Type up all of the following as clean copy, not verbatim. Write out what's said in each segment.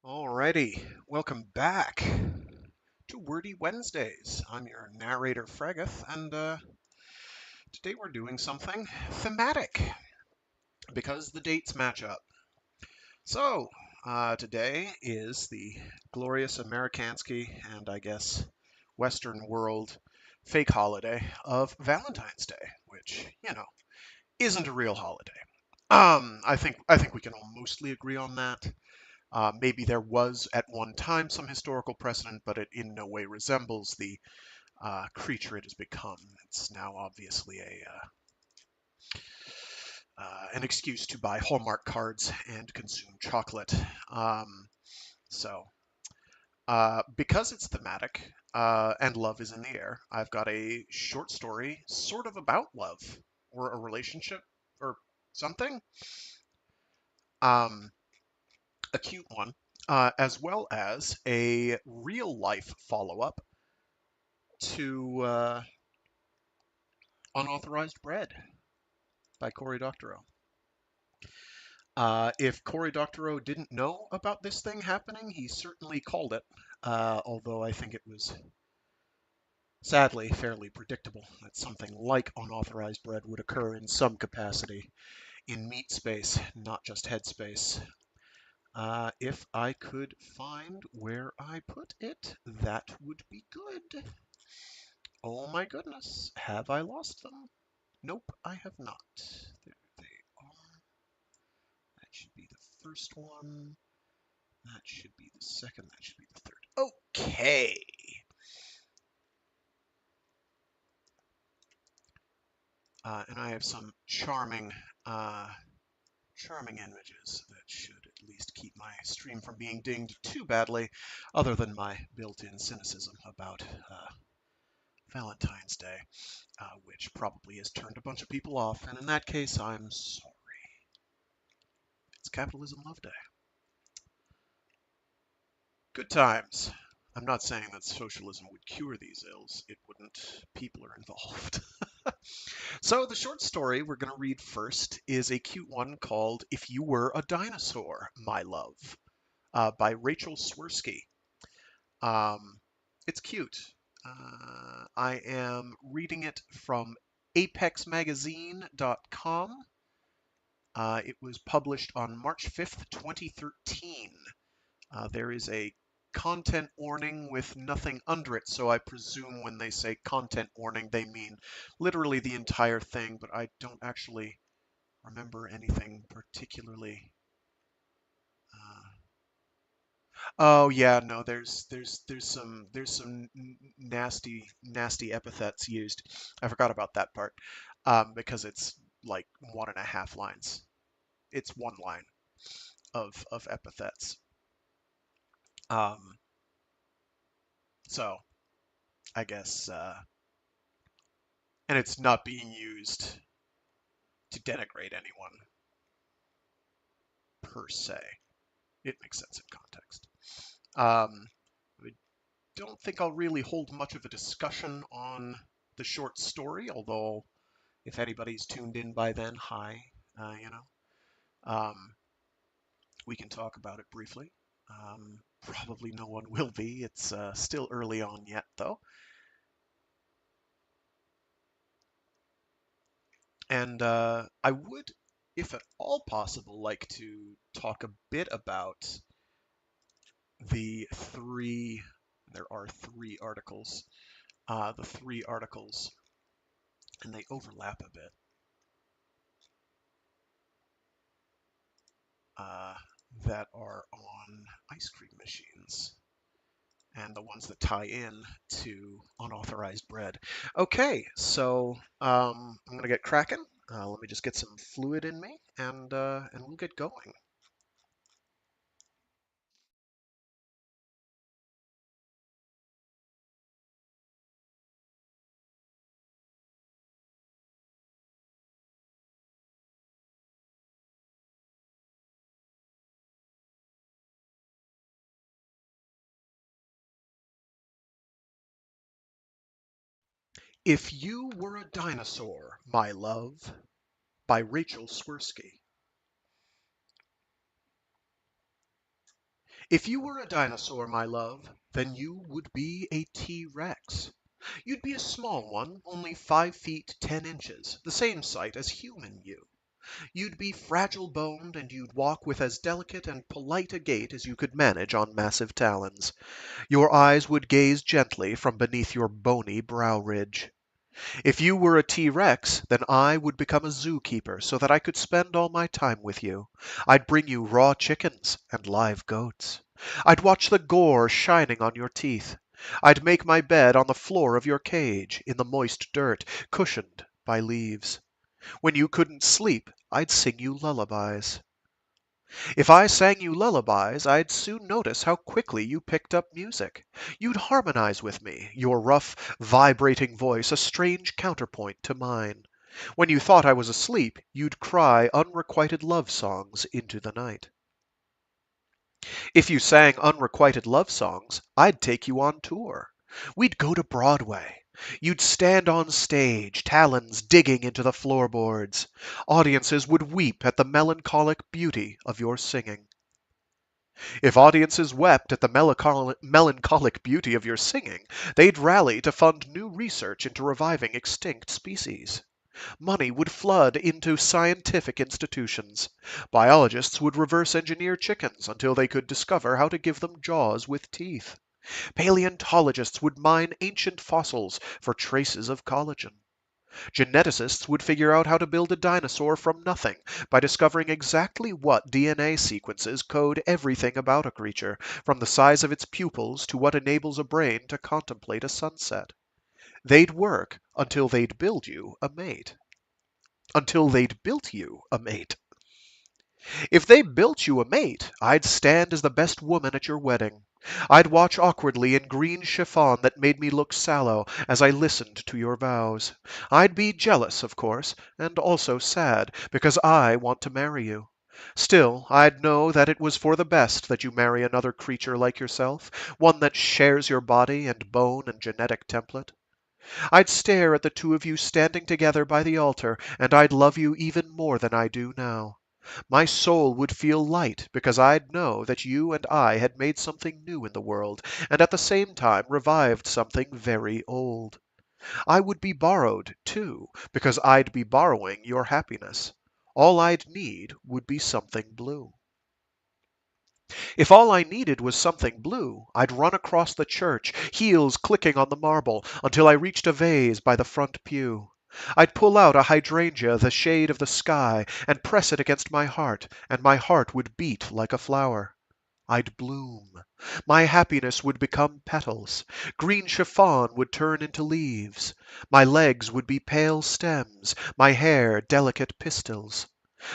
Alrighty, welcome back to Wordy Wednesdays. I'm your narrator, Fregath, and today we're doing something thematic because the dates match up. So, today is the glorious Amerikansky and I guess Western world fake holiday of Valentine's Day, which, isn't a real holiday. I think we can all mostly agree on that. Maybe there was at one time some historical precedent, but it in no way resembles the creature it has become. It's now obviously an excuse to buy Hallmark cards and consume chocolate. Um, so, because it's thematic and love is in the air, I've got a short story sort of about love or a relationship or something. Um, a cute one, as well as a real life follow up to Unauthorized Bread by Cory Doctorow. If Cory Doctorow didn't know about this thing happening, he certainly called it, although I think it was sadly fairly predictable that something like Unauthorized Bread would occur in some capacity in meat space, not just head space. If I could find where I put it, that would be good. Oh my goodness, have I lost them? Nope, I have not. There they are. That should be the first one. That should be the second. That should be the third. Okay. And I have some uh, charming images that should at least keep my stream from being dinged too badly, other than my built-in cynicism about Valentine's Day, which probably has turned a bunch of people off. And in that case, I'm sorry. It's Capitalism Love Day. Good times. I'm not saying that socialism would cure these ills. It wouldn't. People are involved. So the short story we're going to read first is a cute one called If You Were a Dinosaur, My Love, by Rachel Swirsky. It's cute. I am reading it from apexmagazine.com. It was published on March 5th, 2013. There is a content warning with nothing under it, so I presume when they say content warning, they mean literally the entire thing, but I don't actually remember anything particularly. Uh, oh yeah, no, there's some nasty epithets used. I forgot about that part because it's like 1.5 lines. It's one line of epithets. Um, so I guess and it's not being used to denigrate anyone per se. It makes sense in context. I don't think I'll really hold much of a discussion on the short story, although if anybody's tuned in by then, hi, uh, you know, um, we can talk about it briefly. Probably no one will be. It's still early on yet, though. And I would, if at all possible, like to talk a bit about the three, there are three articles, the three articles, and they overlap a bit, uh, that are on ice cream machines and the ones that tie in to unauthorized bread. Okay, so I'm gonna get cracking. Let me just get some fluid in me, and we'll get going. If You Were a Dinosaur, My Love, by Rachel Swirsky. If you were a dinosaur, my love, then you would be a T-Rex. You'd be a small one, only 5 feet 10 inches, the same size as human you. You'd be fragile-boned, and you'd walk with as delicate and polite a gait as you could manage on massive talons. Your eyes would gaze gently from beneath your bony brow ridge. If you were a T-Rex, then I would become a zookeeper so that I could spend all my time with you. I'd bring you raw chickens and live goats. I'd watch the gore shining on your teeth. I'd make my bed on the floor of your cage, in the moist dirt, cushioned by leaves. When you couldn't sleep, I'd sing you lullabies. If I sang you lullabies, I'd soon notice how quickly you picked up music. You'd harmonize with me, your rough, vibrating voice a strange counterpoint to mine. When you thought I was asleep, you'd cry unrequited love songs into the night. If you sang unrequited love songs, I'd take you on tour. We'd go to Broadway. You'd stand on stage, talons digging into the floorboards. Audiences would weep at the melancholic beauty of your singing. If audiences wept at the melancholic beauty of your singing, they'd rally to fund new research into reviving extinct species. Money would flood into scientific institutions. Biologists would reverse engineer chickens until they could discover how to give them jaws with teeth. Paleontologists would mine ancient fossils for traces of collagen. Geneticists would figure out how to build a dinosaur from nothing by discovering exactly what DNA sequences code everything about a creature, from the size of its pupils to what enables a brain to contemplate a sunset. They'd work until they'd build you a mate. Until they'd built you a mate. If they built you a mate, I'd stand as the best woman at your wedding. I'd watch awkwardly in green chiffon that made me look sallow as I listened to your vows. I'd be jealous, of course, and also sad, because I want to marry you. Still, I'd know that it was for the best that you marry another creature like yourself, one that shares your body and bone and genetic template. I'd stare at the two of you standing together by the altar, and I'd love you even more than I do now. My soul would feel light because I'd know that you and I had made something new in the world, and at the same time revived something very old. I would be borrowed, too, because I'd be borrowing your happiness. All I'd need would be something blue. If all I needed was something blue, I'd run across the church, heels clicking on the marble, until I reached a vase by the front pew. I'd pull out a hydrangea the shade of the sky and press it against my heart, and my heart would beat like a flower. I'd bloom. My happiness would become petals. Green chiffon would turn into leaves. My legs would be pale stems, my hair delicate pistils.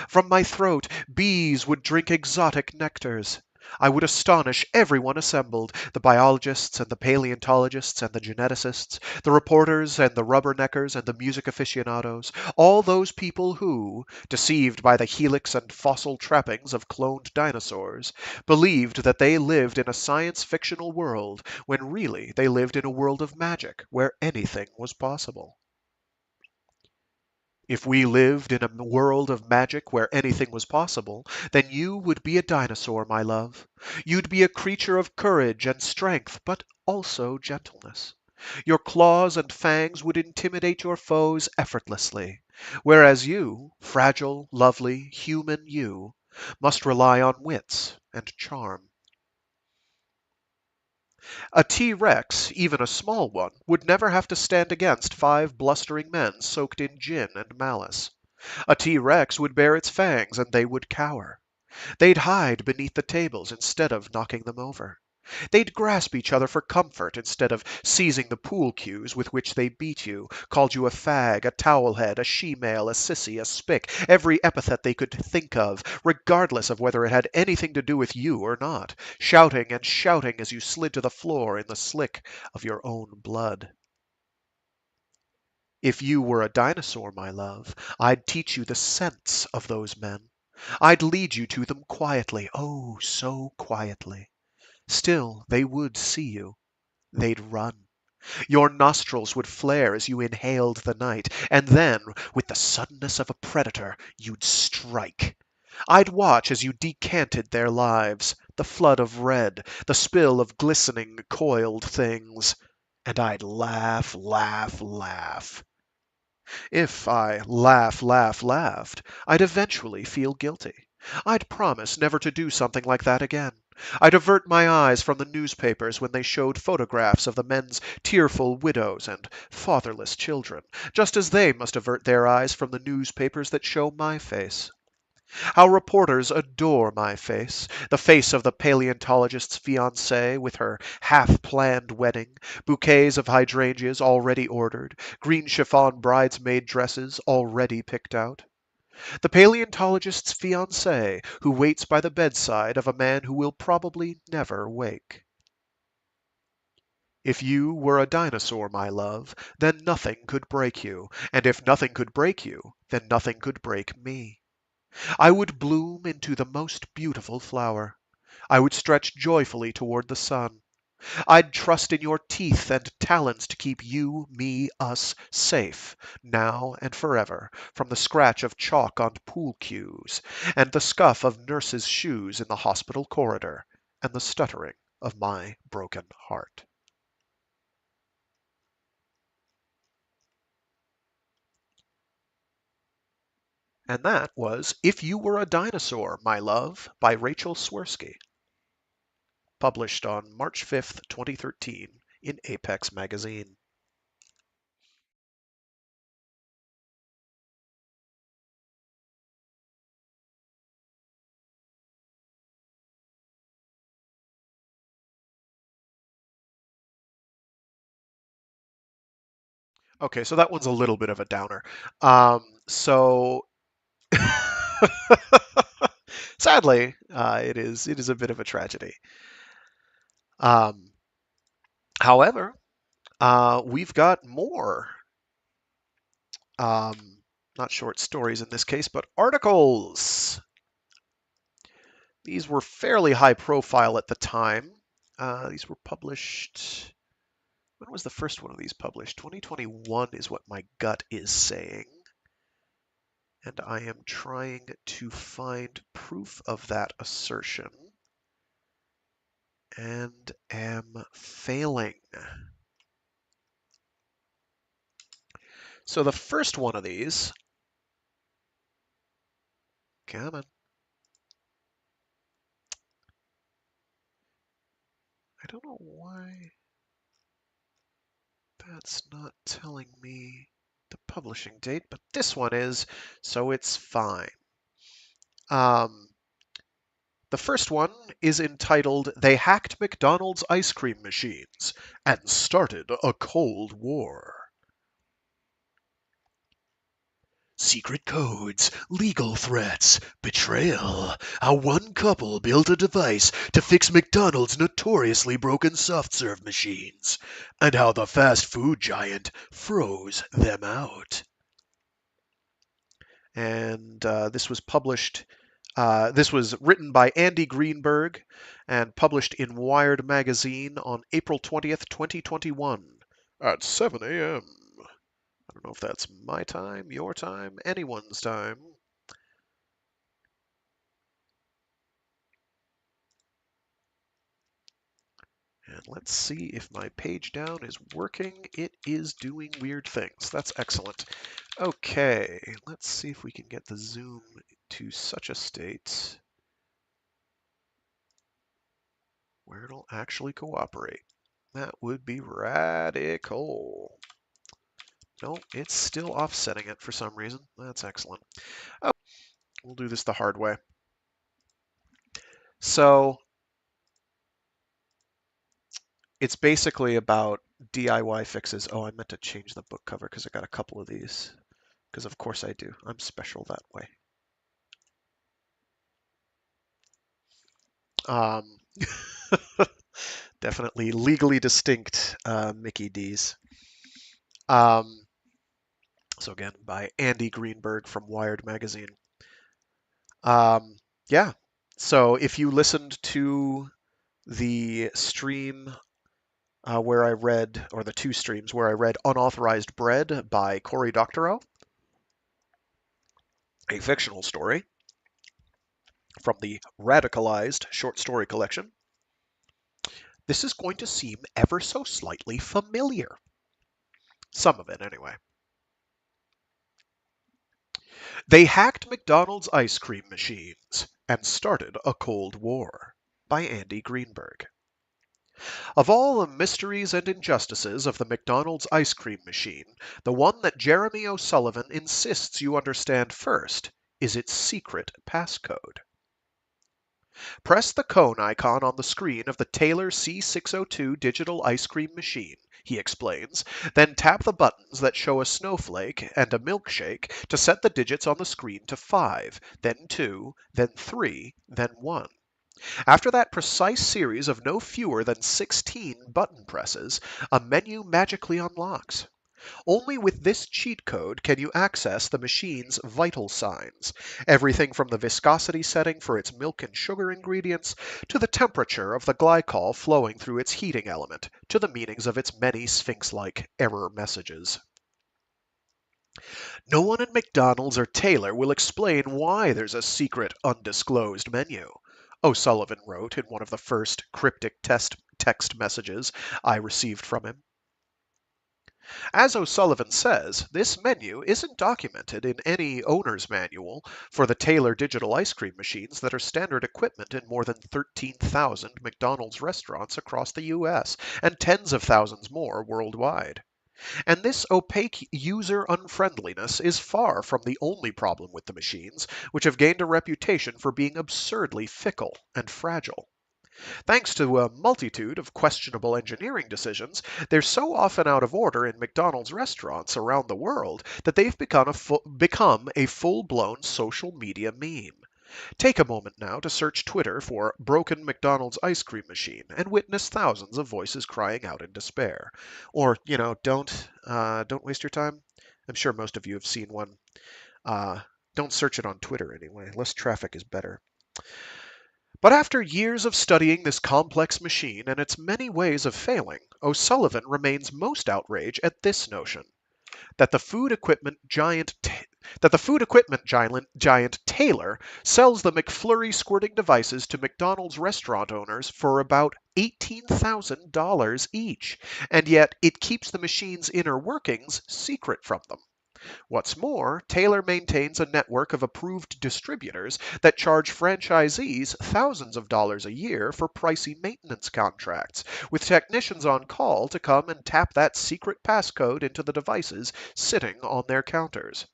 From my throat, bees would drink exotic nectars. I would astonish everyone assembled, the biologists and the paleontologists and the geneticists, the reporters and the rubberneckers and the music aficionados, all those people who, deceived by the helix and fossil trappings of cloned dinosaurs, believed that they lived in a science-fictional world when really they lived in a world of magic where anything was possible. If we lived in a world of magic where anything was possible, then you would be a dinosaur, my love. You'd be a creature of courage and strength, but also gentleness. Your claws and fangs would intimidate your foes effortlessly, whereas you, fragile, lovely, human you, must rely on wits and charm. A T-Rex, even a small one, would never have to stand against 5 blustering men soaked in gin and malice. A T-Rex would bare its fangs and they would cower. They'd hide beneath the tables instead of knocking them over. They'd grasp each other for comfort instead of seizing the pool cues with which they beat you, called you a fag, a towelhead, a she-male, a sissy, a spick, every epithet they could think of, regardless of whether it had anything to do with you or not, shouting and shouting as you slid to the floor in the slick of your own blood. If you were a dinosaur, my love, I'd teach you the sense of those men. I'd lead you to them quietly, oh, so quietly. Still, they would see you. They'd run. Your nostrils would flare as you inhaled the night, and then, with the suddenness of a predator, you'd strike. I'd watch as you decanted their lives, the flood of red, the spill of glistening, coiled things, and I'd laugh, laugh, laugh. If I laughed, I'd eventually feel guilty. I'd promise never to do something like that again. I'd avert my eyes from the newspapers when they showed photographs of the men's tearful widows and fatherless children, just as they must avert their eyes from the newspapers that show my face. How reporters adore my face, the face of the paleontologist's fiancée with her half-planned wedding, bouquets of hydrangeas already ordered, green chiffon bridesmaid dresses already picked out. The paleontologist's fiancée who waits by the bedside of a man who will probably never wake. If you were a dinosaur, my love, then nothing could break you, and if nothing could break you, then nothing could break me. I would bloom into the most beautiful flower. I would stretch joyfully toward the sun. I'd trust in your teeth and talons to keep you, me, us safe, now and forever, from the scratch of chalk on pool cues, and the scuff of nurses' shoes in the hospital corridor, and the stuttering of my broken heart. And that was If You Were a Dinosaur, My Love by Rachel Swirsky, published on March 5th, 2013 in Apex Magazine. Okay, so that one's a little bit of a downer. So sadly, it is a bit of a tragedy. Um, however, we've got more, um, not short stories in this case, but articles. These were fairly high profile at the time. These were published. When was the first one of these published? 2021 is what my gut is saying. And I am trying to find proof of that assertion and am failing. So the first one of these, come on, I don't know why that's not telling me the publishing date, but this one is, so it's fine. Um, the first one is entitled They Hacked McDonald's Ice Cream Machines and Started a Cold War. Secret codes, legal threats, betrayal. How one couple built a device to fix McDonald's notoriously broken soft serve machines, and how the fast food giant froze them out. And this was written by Andy Greenberg and published in Wired magazine on April 20th, 2021 at 7 a.m. I don't know if that's my time, your time, anyone's time. And let's see if my page down is working. It is doing weird things. That's excellent. Okay, let's see if we can get the zoom to such a state where it'll actually cooperate. That would be radical. No, it's still offsetting it for some reason. That's excellent. Oh, we'll do this the hard way. So it's basically about DIY fixes. Oh, I meant to change the book cover because I got a couple of these. Because of course I do. I'm special that way. Um, definitely legally distinct Mickey D's. Um, so again, by Andy Greenberg from Wired magazine. Um, yeah. So if you listened to the stream where I read, or the two streams where I read Unauthorized Bread by Cory Doctorow, a fictional story, from the Radicalized short story collection. This is going to seem ever so slightly familiar. Some of it, anyway. They hacked McDonald's ice cream machines and started a Cold War by Andy Greenberg. Of all the mysteries and injustices of the McDonald's ice cream machine, the one that Jeremy O'Sullivan insists you understand first is its secret passcode. Press the cone icon on the screen of the Taylor C602 digital ice cream machine, he explains, then tap the buttons that show a snowflake and a milkshake to set the digits on the screen to 5, then 2, then 3, then 1. After that precise series of no fewer than 16 button presses, a menu magically unlocks. Only with this cheat code can you access the machine's vital signs, everything from the viscosity setting for its milk and sugar ingredients, to the temperature of the glycol flowing through its heating element, to the meanings of its many sphinx-like error messages. No one at McDonald's or Taylor will explain why there's a secret, undisclosed menu, O'Sullivan wrote in one of the first cryptic text messages I received from him. As O'Sullivan says, this menu isn't documented in any owner's manual for the Taylor digital ice cream machines that are standard equipment in more than 13,000 McDonald's restaurants across the U.S. and tens of thousands more worldwide. And this opaque user unfriendliness is far from the only problem with the machines, which have gained a reputation for being absurdly fickle and fragile. Thanks to a multitude of questionable engineering decisions, they're so often out of order in McDonald's restaurants around the world that they've become a full-blown social media meme. Take a moment now to search Twitter for broken McDonald's ice cream machine and witness thousands of voices crying out in despair. Or, don't waste your time. I'm sure most of you have seen one. Don't search it on Twitter anyway. Less traffic is better. But after years of studying this complex machine and its many ways of failing, O'Sullivan remains most outraged at this notion that the food equipment giant Taylor sells the McFlurry squirting devices to McDonald's restaurant owners for about $18,000 each, and yet it keeps the machine's inner workings secret from them. What's more, Taylor maintains a network of approved distributors that charge franchisees thousands of dollars a year for pricey maintenance contracts, with technicians on call to come and tap that secret passcode into the devices sitting on their counters.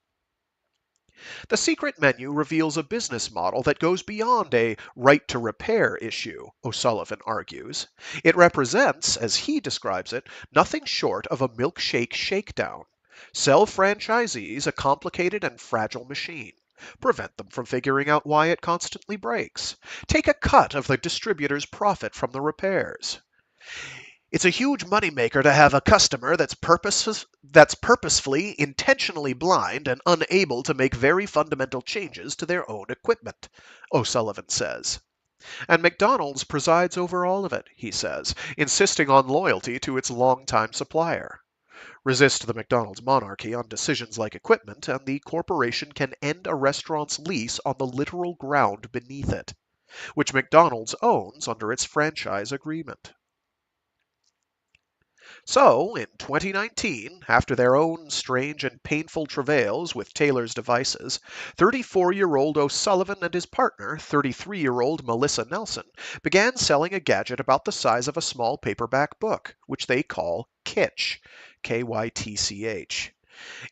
The secret menu reveals a business model that goes beyond a right to repair issue, O'Sullivan argues. It represents, as he describes it, nothing short of a milkshake shakedown. Sell franchisees a complicated and fragile machine. Prevent them from figuring out why it constantly breaks. Take a cut of the distributor's profit from the repairs. It's a huge moneymaker to have a customer that's purposefully, intentionally blind and unable to make very fundamental changes to their own equipment, O'Sullivan says. And McDonald's presides over all of it, he says, insisting on loyalty to its longtime supplier. Resist the McDonald's monarchy on decisions like equipment, and the corporation can end a restaurant's lease on the literal ground beneath it, which McDonald's owns under its franchise agreement. So, in 2019, after their own strange and painful travails with Taylor's devices, 34-year-old O'Sullivan and his partner, 33-year-old Melissa Nelson, began selling a gadget about the size of a small paperback book, which they call Kitch, Kytch.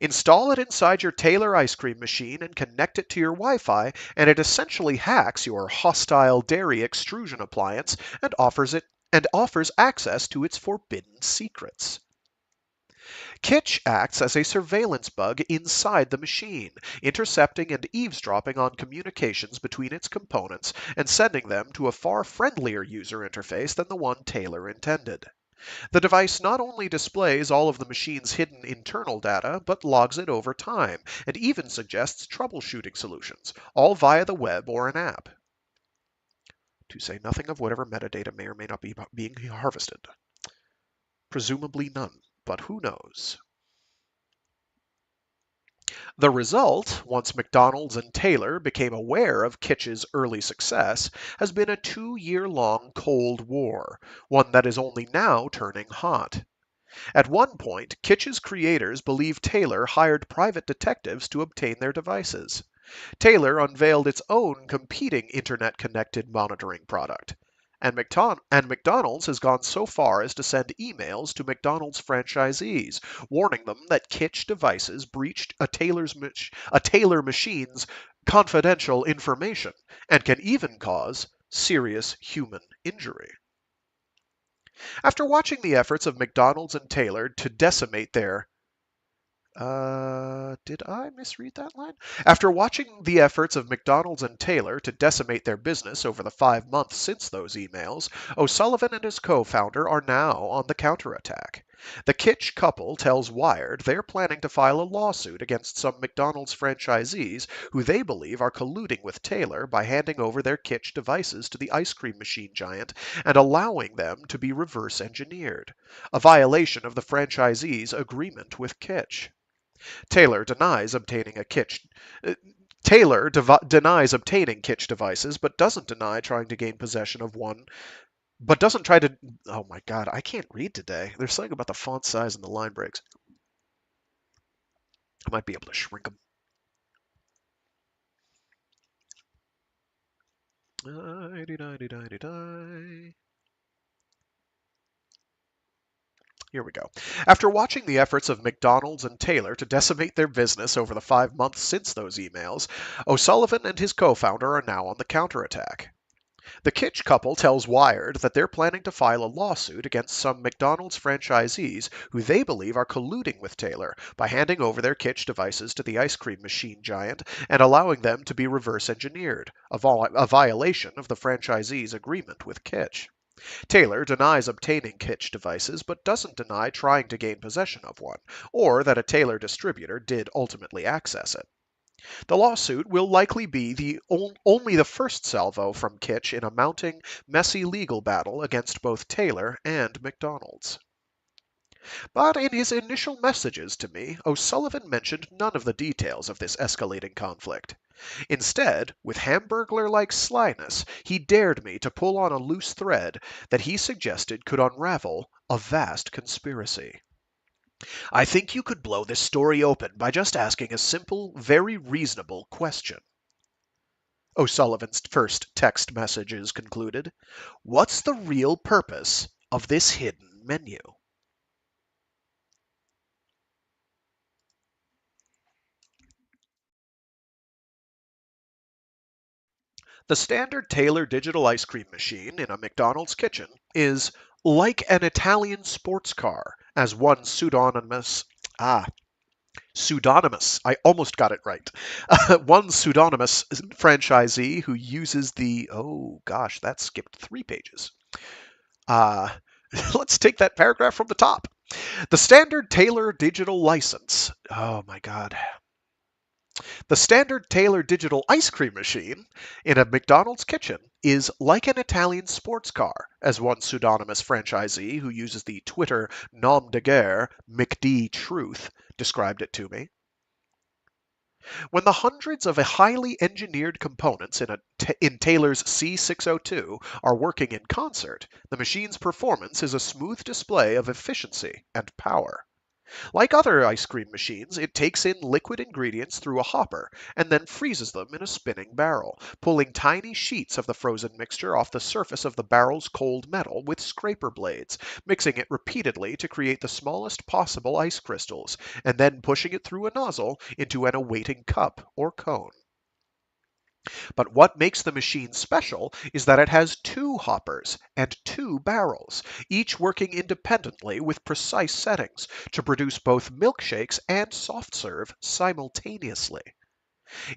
Install it inside your Taylor ice cream machine and connect it to your Wi-Fi, and it essentially hacks your hostile dairy extrusion appliance and offers access to its forbidden secrets. Kitch acts as a surveillance bug inside the machine, intercepting and eavesdropping on communications between its components and sending them to a far friendlier user interface than the one Taylor intended. The device not only displays all of the machine's hidden internal data, but logs it over time, and even suggests troubleshooting solutions, all via the web or an app. To say nothing of whatever metadata may or may not be being harvested. Presumably none, but who knows? The result, once McDonald's and Taylor became aware of Kitsch's early success, has been a 2-year-long Cold War, one that is only now turning hot. At one point, Kitsch's creators believed Taylor hired private detectives to obtain their devices. Taylor unveiled its own competing internet-connected monitoring product. And McDonald's has gone so far as to send emails to McDonald's franchisees, warning them that Kitsch devices breached a Taylor machine's confidential information and can even cause serious human injury. After watching the efforts of McDonald's and Taylor to decimate their did I misread that line? After watching the efforts of McDonald's and Taylor to decimate their business over the 5 months since those emails, O'Sullivan and his co-founder are now on the counterattack. The Kitsch couple tells Wired they're planning to file a lawsuit against some McDonald's franchisees who they believe are colluding with Taylor by handing over their Kitsch devices to the ice cream machine giant and allowing them to be reverse engineered, a violation of the franchisees' agreement with Kitsch. Taylor denies obtaining a Kitsch. uh, denies obtaining Kitsch devices, but doesn't deny trying to gain possession of one. But doesn't try to. Oh my God, I can't read today. There's something about the font size and the line breaks. I might be able to shrink them. Here we go. After watching the efforts of McDonald's and Taylor to decimate their business over the 5 months since those emails, O'Sullivan and his co-founder are now on the counterattack. The Kitsch couple tells Wired that they're planning to file a lawsuit against some McDonald's franchisees who they believe are colluding with Taylor by handing over their Kitsch devices to the ice cream machine giant and allowing them to be reverse engineered, a violation of the franchisee's agreement with Kitsch. Taylor denies obtaining Kitsch devices, but doesn't deny trying to gain possession of one, or that a Taylor distributor did ultimately access it. The lawsuit will likely be only the first salvo from Kitsch in a mounting, messy legal battle against both Taylor and McDonald's. But in his initial messages to me, O'Sullivan mentioned none of the details of this escalating conflict. Instead, with Hamburglar-like slyness, he dared me to pull on a loose thread that he suggested could unravel a vast conspiracy. I think you could blow this story open by just asking a simple, very reasonable question. O'Sullivan's first text messages concluded. What's the real purpose of this hidden menu? The standard Taylor digital ice cream machine in a McDonald's kitchen is like an Italian sports car, as one pseudonymous, I almost got it right. One pseudonymous franchisee who uses oh gosh, that skipped 3 pages. Uh, let's take that paragraph from the top. The standard Taylor digital license. Oh my God. The standard Taylor digital ice cream machine in a McDonald's kitchen is like an Italian sports car, as one pseudonymous franchisee who uses the Twitter nom de guerre McD Truth described it to me. When the hundreds of highly engineered components in Taylor's C602 are working in concert, the machine's performance is a smooth display of efficiency and power. Like other ice cream machines, it takes in liquid ingredients through a hopper and then freezes them in a spinning barrel, pulling tiny sheets of the frozen mixture off the surface of the barrel's cold metal with scraper blades, mixing it repeatedly to create the smallest possible ice crystals, and then pushing it through a nozzle into an awaiting cup or cone. But what makes the machine special is that it has 2 hoppers and 2 barrels, each working independently with precise settings to produce both milkshakes and soft serve simultaneously.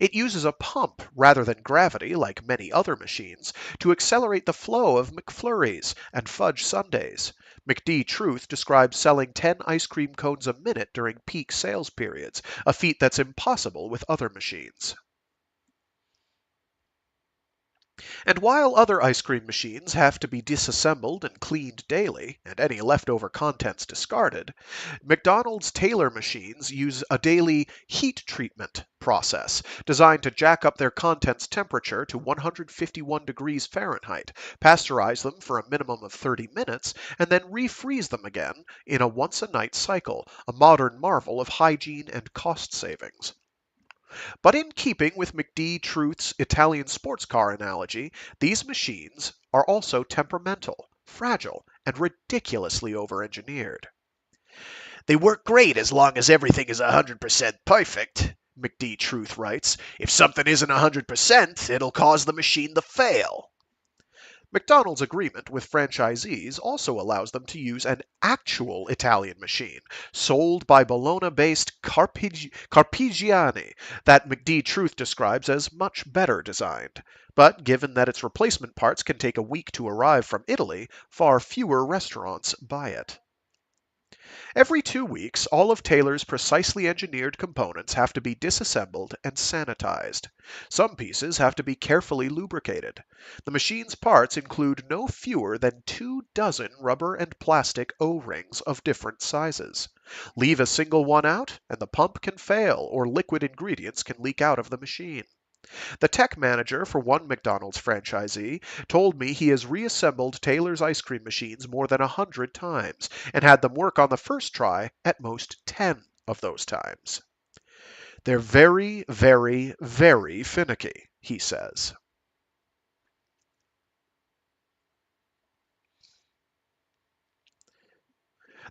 It uses a pump rather than gravity, like many other machines, to accelerate the flow of McFlurries and fudge sundaes. McD Truth describes selling 10 ice cream cones a minute during peak sales periods, a feat that's impossible with other machines. And while other ice cream machines have to be disassembled and cleaned daily, and any leftover contents discarded, McDonald's Taylor machines use a daily heat treatment process designed to jack up their contents temperature to 151 degrees Fahrenheit, pasteurize them for a minimum of 30 minutes, and then refreeze them again in a once-a-night cycle, a modern marvel of hygiene and cost savings. But in keeping with McD Truth's Italian sports car analogy, these machines are also temperamental, fragile, and ridiculously over-engineered. They work great as long as everything is 100% perfect, McD Truth writes. If something isn't 100%, it'll cause the machine to fail. McDonald's agreement with franchisees also allows them to use an actual Italian machine, sold by Bologna-based Carpigiani, that McD Truth describes as much better designed. But given that its replacement parts can take a week to arrive from Italy, far fewer restaurants buy it. Every 2 weeks, all of Taylor's precisely engineered components have to be disassembled and sanitized. Some pieces have to be carefully lubricated. The machine's parts include no fewer than 24 rubber and plastic O-rings of different sizes. Leave a single one out, and the pump can fail, or liquid ingredients can leak out of the machine. The tech manager for one McDonald's franchisee told me he has reassembled Taylor's ice cream machines more than 100 times and had them work on the first try at most 10 of those times. They're very, very, very finicky, he says.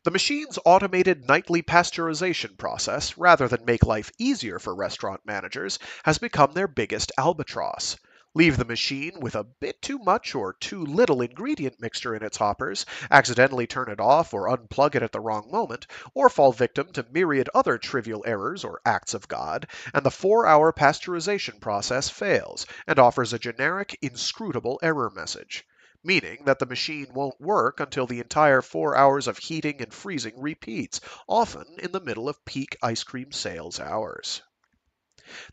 The machine's automated nightly pasteurization process, rather than make life easier for restaurant managers, has become their biggest albatross. Leave the machine with a bit too much or too little ingredient mixture in its hoppers, accidentally turn it off or unplug it at the wrong moment, or fall victim to myriad other trivial errors or acts of God, and the 4-hour pasteurization process fails and offers a generic, inscrutable error message, meaning that the machine won't work until the entire 4 hours of heating and freezing repeats, often in the middle of peak ice cream sales hours.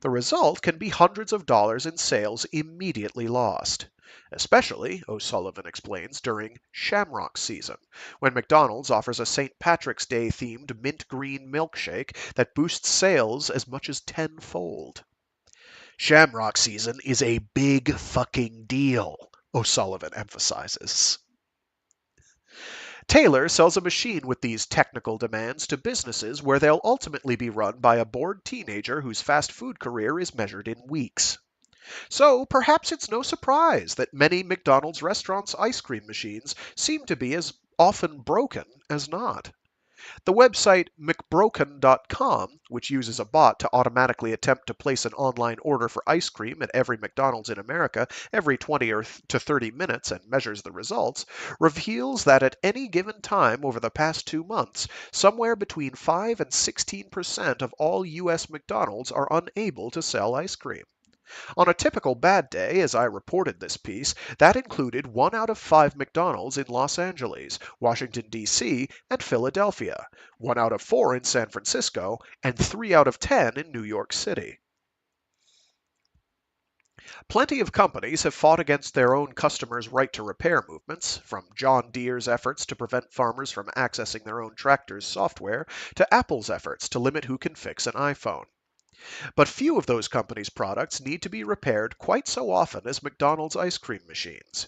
The result can be hundreds of dollars in sales immediately lost, especially, O'Sullivan explains, during Shamrock season, when McDonald's offers a St. Patrick's Day themed mint green milkshake that boosts sales as much as tenfold. Shamrock season is a big fucking deal, O'Sullivan emphasizes. Taylor sells a machine with these technical demands to businesses where they'll ultimately be run by a bored teenager whose fast food career is measured in weeks. So perhaps it's no surprise that many McDonald's restaurants' ice cream machines seem to be as often broken as not. The website McBroken.com, which uses a bot to automatically attempt to place an online order for ice cream at every McDonald's in America every 20 to 30 minutes and measures the results, reveals that at any given time over the past 2 months, somewhere between 5 and 16% of all U.S. McDonald's are unable to sell ice cream. On a typical bad day, as I reported this piece, that included 1 out of 5 McDonald's in Los Angeles, Washington, D.C., and Philadelphia, 1 out of 4 in San Francisco, and 3 out of 10 in New York City. Plenty of companies have fought against their own customers' right to repair movements, from John Deere's efforts to prevent farmers from accessing their own tractors' software, to Apple's efforts to limit who can fix an iPhone. But few of those companies' products need to be repaired quite so often as McDonald's ice cream machines.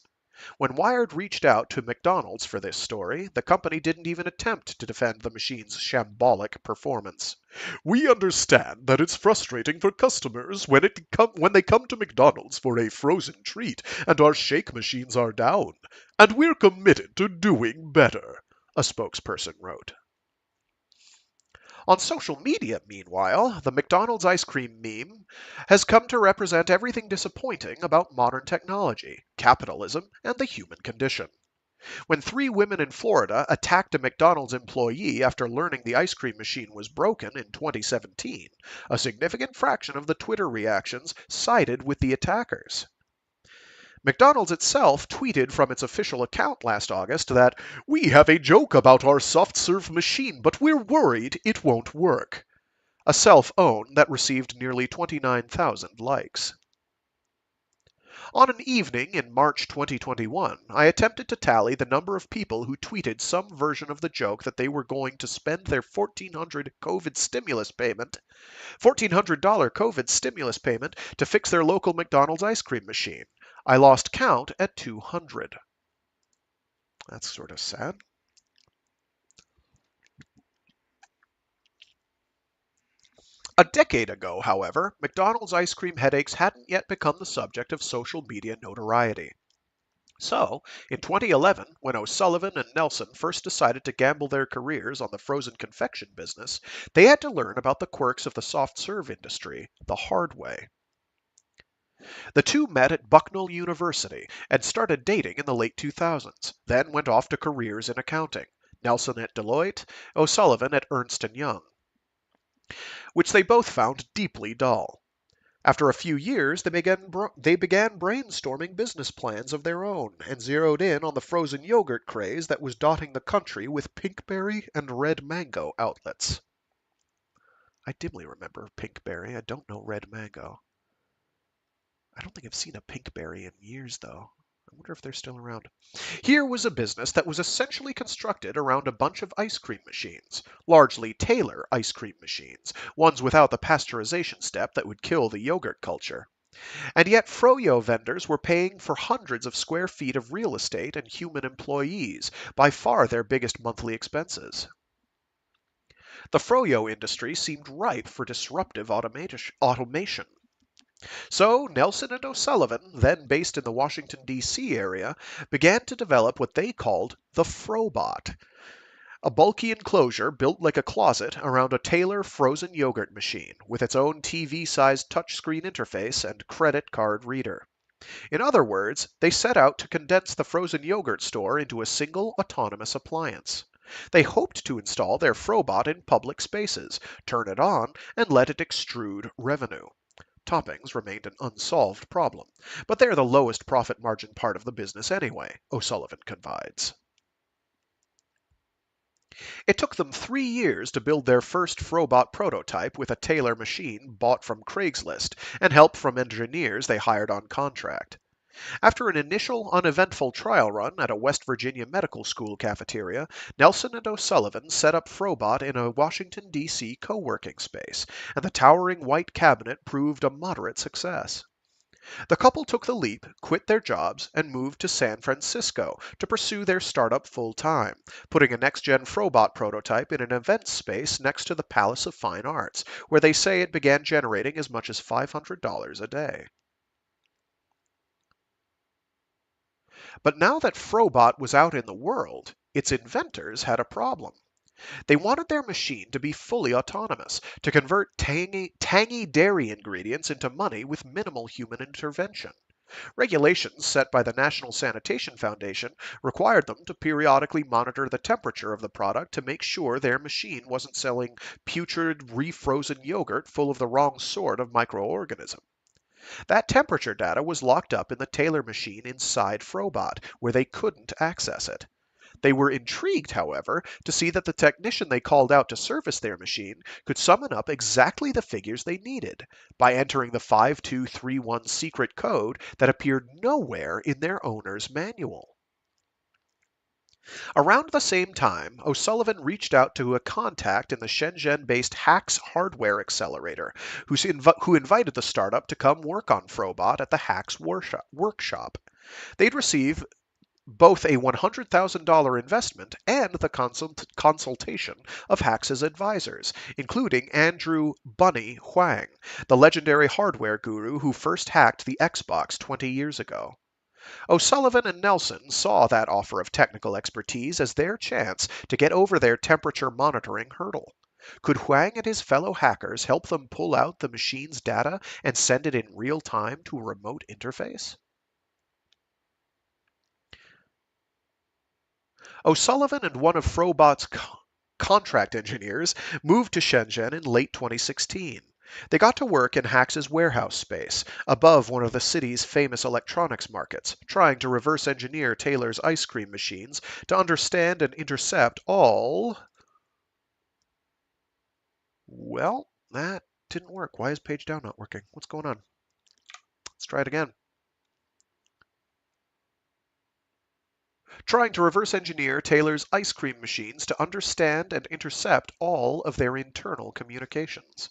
When Wired reached out to McDonald's for this story, the company didn't even attempt to defend the machine's shambolic performance. We understand that it's frustrating for customers when they come to McDonald's for a frozen treat and our shake machines are down, and we're committed to doing better, a spokesperson wrote. On social media, meanwhile, the McDonald's ice cream meme has come to represent everything disappointing about modern technology, capitalism, and the human condition. When 3 women in Florida attacked a McDonald's employee after learning the ice cream machine was broken in 2017, a significant fraction of the Twitter reactions sided with the attackers. McDonald's itself tweeted from its official account last August that, "We have a joke about our soft-serve machine, but we're worried it won't work." A self-own that received nearly 29,000 likes. On an evening in March 2021, I attempted to tally the number of people who tweeted some version of the joke that they were going to spend their $1,400 COVID stimulus payment to fix their local McDonald's ice cream machine. I lost count at 200. That's sort of sad. A decade ago, however, McDonald's ice cream headaches hadn't yet become the subject of social media notoriety. So, in 2011, when O'Sullivan and Nelson first decided to gamble their careers on the frozen confection business, they had to learn about the quirks of the soft serve industry the hard way. The two met at Bucknell University and started dating in the late 2000s, then went off to careers in accounting. Nelson at Deloitte, O'Sullivan at Ernst & Young, which they both found deeply dull. After a few years, they began brainstorming business plans of their own and zeroed in on the frozen yogurt craze that was dotting the country with pinkberry and red mango outlets. I dimly remember pinkberry. I don't know red mango. I don't think I've seen a pinkberry in years, though. I wonder if they're still around. Here was a business that was essentially constructed around a bunch of ice cream machines, largely Taylor ice cream machines, ones without the pasteurization step that would kill the yogurt culture. And yet froyo vendors were paying for hundreds of square feet of real estate and human employees, by far their biggest monthly expenses. The froyo industry seemed ripe for disruptive automation. So Nelson and O'Sullivan, then based in the Washington, D.C. area, began to develop what they called the Frobot, a bulky enclosure built like a closet around a Taylor frozen yogurt machine, with its own TV-sized touchscreen interface and credit card reader. In other words, they set out to condense the frozen yogurt store into a single autonomous appliance. They hoped to install their Frobot in public spaces, turn it on, and let it extrude revenue. Toppings remained an unsolved problem, but they're the lowest profit margin part of the business anyway, O'Sullivan confides. It took them 3 years to build their first Frobot prototype with a Taylor machine bought from Craigslist and help from engineers they hired on contract. After an initial uneventful trial run at a West Virginia medical school cafeteria, Nelson and O'Sullivan set up Frobot in a Washington, D.C. co-working space, and the towering white cabinet proved a moderate success. The couple took the leap, quit their jobs, and moved to San Francisco to pursue their startup full-time, putting a next-gen Frobot prototype in an event space next to the Palace of Fine Arts, where they say it began generating as much as $500 a day. But now that Frobot was out in the world, its inventors had a problem. They wanted their machine to be fully autonomous, to convert tangy dairy ingredients into money with minimal human intervention. Regulations set by the National Sanitation Foundation required them to periodically monitor the temperature of the product to make sure their machine wasn't selling putrid, refrozen yogurt full of the wrong sort of microorganism. That temperature data was locked up in the Taylor machine inside Frobot, where they couldn't access it. They were intrigued, however, to see that the technician they called out to service their machine could summon up exactly the figures they needed by entering the 5231 secret code that appeared nowhere in their owner's manual. Around the same time, O'Sullivan reached out to a contact in the Shenzhen-based Hacks Hardware Accelerator, who invited the startup to come work on Frobot at the Hacks workshop. They'd receive both a $100,000 investment and the consultation of Hacks' advisors, including Andrew "Bunny" Huang, the legendary hardware guru who first hacked the Xbox 20 years ago. O'Sullivan and Nelson saw that offer of technical expertise as their chance to get over their temperature monitoring hurdle. Could Huang and his fellow hackers help them pull out the machine's data and send it in real time to a remote interface? O'Sullivan and one of Frobot's contract engineers moved to Shenzhen in late 2016. They got to work in Hacks' warehouse space, above one of the city's famous electronics markets, trying to reverse engineer Taylor's ice cream machines to understand and intercept all... Well, that didn't work. Why is page down not working? What's going on? Let's try it again. trying to reverse engineer Taylor's ice cream machines to understand and intercept all of their internal communications.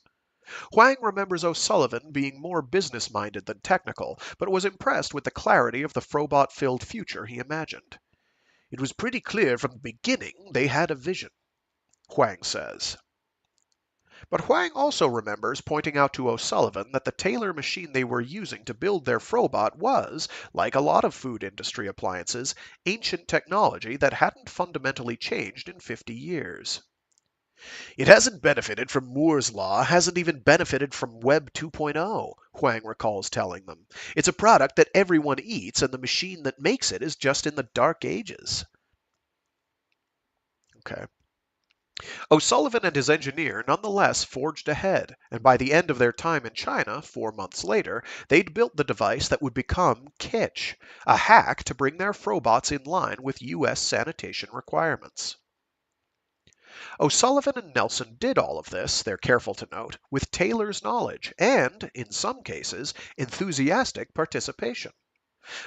Huang remembers O'Sullivan being more business-minded than technical, but was impressed with the clarity of the Frobot-filled future he imagined. It was pretty clear from the beginning they had a vision, Huang says. But Huang also remembers pointing out to O'Sullivan that the Taylor machine they were using to build their Frobot was, like a lot of food industry appliances, ancient technology that hadn't fundamentally changed in 50 years. It hasn't benefited from Moore's Law, hasn't even benefited from Web 2.0, Huang recalls telling them. It's a product that everyone eats, and the machine that makes it is just in the dark ages. Okay. O'Sullivan and his engineer nonetheless forged ahead, and by the end of their time in China, 4 months later, they'd built the device that would become Kitsch, a hack to bring their Frobots in line with U.S. sanitation requirements. O'Sullivan and Nelson did all of this, they're careful to note, with Taylor's knowledge and, in some cases, enthusiastic participation.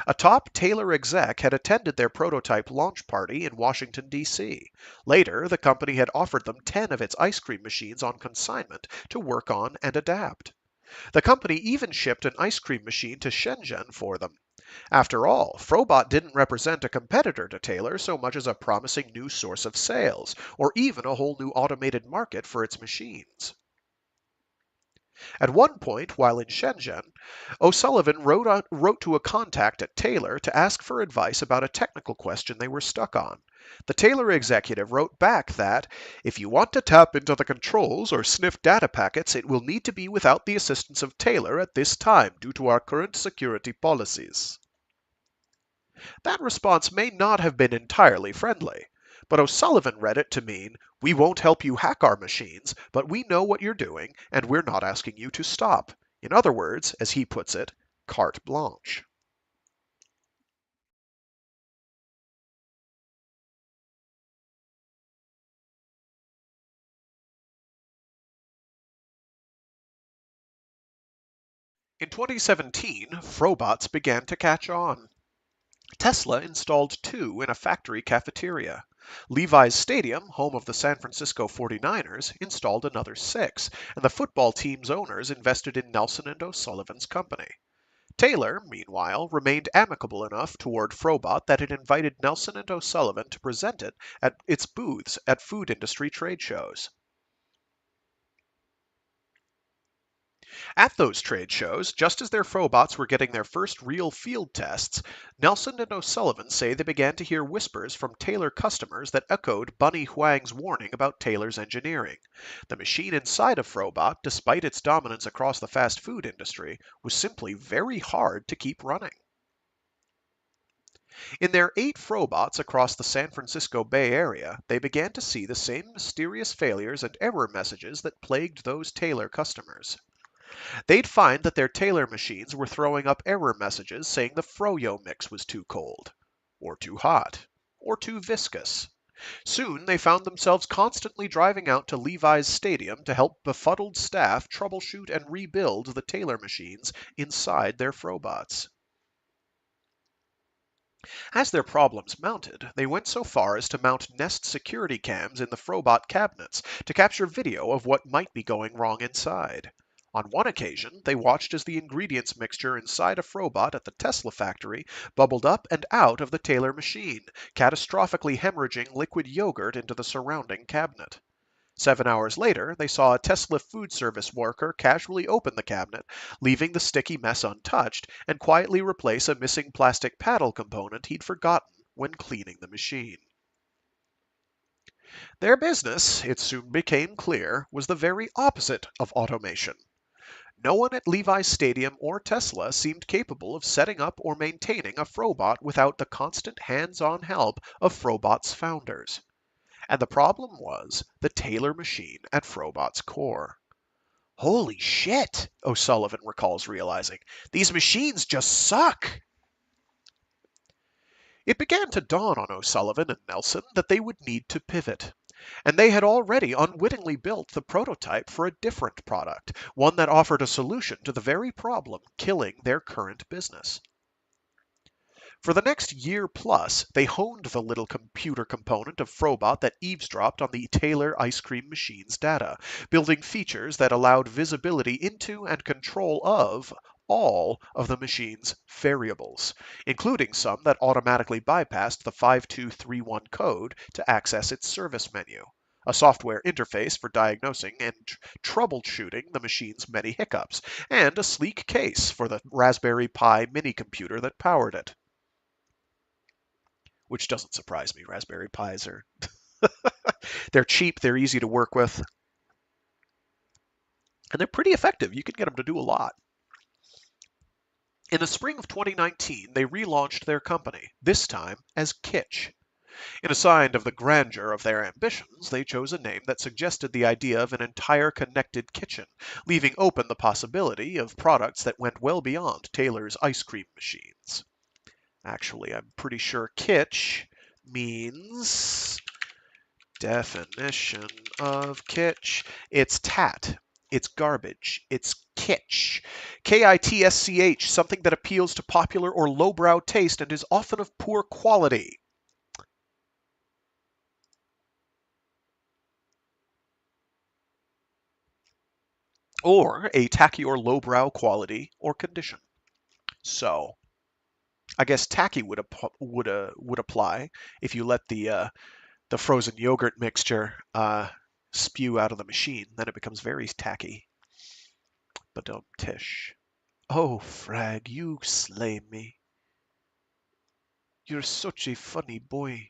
A top Taylor exec had attended their prototype launch party in Washington, D.C. Later, the company had offered them 10 of its ice cream machines on consignment to work on and adapt. The company even shipped an ice cream machine to Shenzhen for them. After all, Frobot didn't represent a competitor to Taylor so much as a promising new source of sales, or even a whole new automated market for its machines. At one point, while in Shenzhen, O'Sullivan wrote to a contact at Taylor to ask for advice about a technical question they were stuck on. The Taylor executive wrote back that, if you want to tap into the controls or sniff data packets, it will need to be without the assistance of Taylor at this time due to our current security policies. That response may not have been entirely friendly, but O'Sullivan read it to mean, we won't help you hack our machines, but we know what you're doing, and we're not asking you to stop. In other words, as he puts it, carte blanche. In 2017, Frobots began to catch on. Tesla installed 2 in a factory cafeteria. Levi's Stadium, home of the San Francisco 49ers, installed another 6, and the football team's owners invested in Nelson and O'Sullivan's company. Taylor, meanwhile, remained amicable enough toward Frobot that it invited Nelson and O'Sullivan to present it at its booths at food industry trade shows. At those trade shows, just as their Frobots were getting their first real field tests, Nelson and O'Sullivan say they began to hear whispers from Taylor customers that echoed Bunny Huang's warning about Taylor's engineering. The machine inside of Frobot, despite its dominance across the fast food industry, was simply very hard to keep running. In their 8 Frobots across the San Francisco Bay Area, they began to see the same mysterious failures and error messages that plagued those Taylor customers. They'd find that their Taylor machines were throwing up error messages saying the froyo mix was too cold, or too hot, or too viscous. Soon they found themselves constantly driving out to Levi's Stadium to help befuddled staff troubleshoot and rebuild the Taylor machines inside their Frobots. As their problems mounted, they went so far as to mount Nest security cams in the Frobot cabinets to capture video of what might be going wrong inside. On one occasion, they watched as the ingredients mixture inside a Frobot at the Tesla factory bubbled up and out of the Taylor machine, catastrophically hemorrhaging liquid yogurt into the surrounding cabinet. 7 hours later, they saw a Tesla food service worker casually open the cabinet, leaving the sticky mess untouched, and quietly replace a missing plastic paddle component he'd forgotten when cleaning the machine. Their business, it soon became clear, was the very opposite of automation. No one at Levi's Stadium or Tesla seemed capable of setting up or maintaining a Frobot without the constant hands-on help of Frobot's founders. And the problem was the Taylor machine at Frobot's core. Holy shit, O'Sullivan recalls realizing. These machines just suck. It began to dawn on O'Sullivan and Nelson that they would need to pivot. And they had already unwittingly built the prototype for a different product, one that offered a solution to the very problem killing their current business. For the next year plus, they honed the little computer component of Frobot that eavesdropped on the Taylor ice cream machine's data, building features that allowed visibility into and control of all of the machine's variables, including some that automatically bypassed the 5231 code to access its service menu, a software interface for diagnosing and troubleshooting the machine's many hiccups, and a sleek case for the Raspberry Pi mini computer that powered it. Which doesn't surprise me. Raspberry Pis are they're cheap, they're easy to work with, and they're pretty effective. You can get them to do a lot. In the spring of 2019, they relaunched their company, this time as Kitsch. In a sign of the grandeur of their ambitions, they chose a name that suggested the idea of an entire connected kitchen, leaving open the possibility of products that went well beyond Taylor's ice cream machines. Actually, I'm pretty sure kitsch means definition of kitsch. It's tat. It's garbage. It's kitsch. Kitsch, something that appeals to popular or lowbrow taste and is often of poor quality. Or a tacky or lowbrow quality or condition. So, I guess tacky would apply if you let the frozen yogurt mixture spew out of the machine. Then it becomes very tacky. But don't tish. Oh, Frag, you slay me. You're such a funny boy.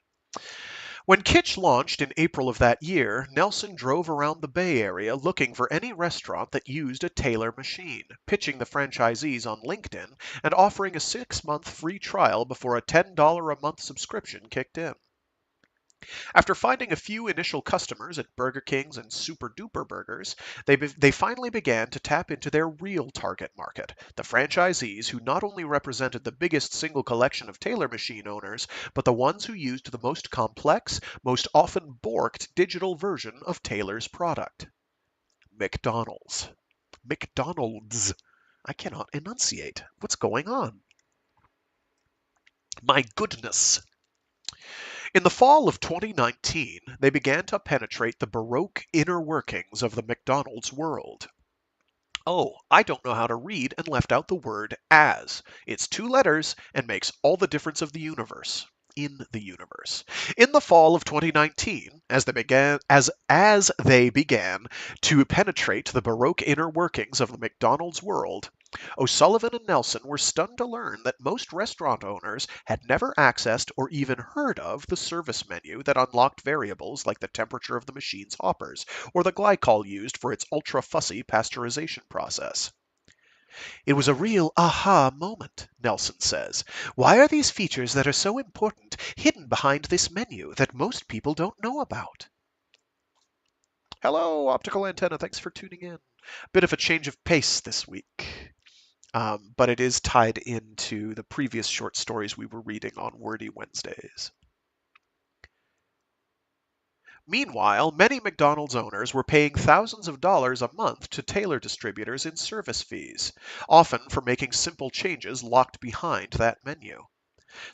When Kitsch launched in April of that year, Nelson drove around the Bay Area looking for any restaurant that used a Taylor machine, pitching the franchisees on LinkedIn and offering a 6-month free trial before a $10 a month subscription kicked in. After finding a few initial customers at Burger King's and Super Duper Burgers, they finally began to tap into their real target market, the franchisees who not only represented the biggest single collection of Taylor machine owners, but the ones who used the most complex, most often borked digital version of Taylor's product. McDonald's. McDonald's. I cannot enunciate. What's going on? My goodness. In the fall of 2019, they began to penetrate the Baroque inner workings of the McDonald's world. Oh, I don't know how to read and left out the word as. It's 2 letters and makes all the difference of the universe. In the universe. In the fall of 2019, as they began to penetrate the Baroque inner workings of the McDonald's world, O'Sullivan and Nelson were stunned to learn that most restaurant owners had never accessed or even heard of the service menu that unlocked variables like the temperature of the machine's hoppers or the glycol used for its ultra-fussy pasteurization process. It was a real aha moment, Nelson says. Why are these features that are so important hidden behind this menu that most people don't know about? Hello, Optical Antenna. Thanks for tuning in. Bit of a change of pace this week. But it is tied into the previous short stories we were reading on Wordy Wednesdays. Meanwhile, many McDonald's owners were paying thousands of dollars a month to Taylor distributors in service fees, often for making simple changes locked behind that menu.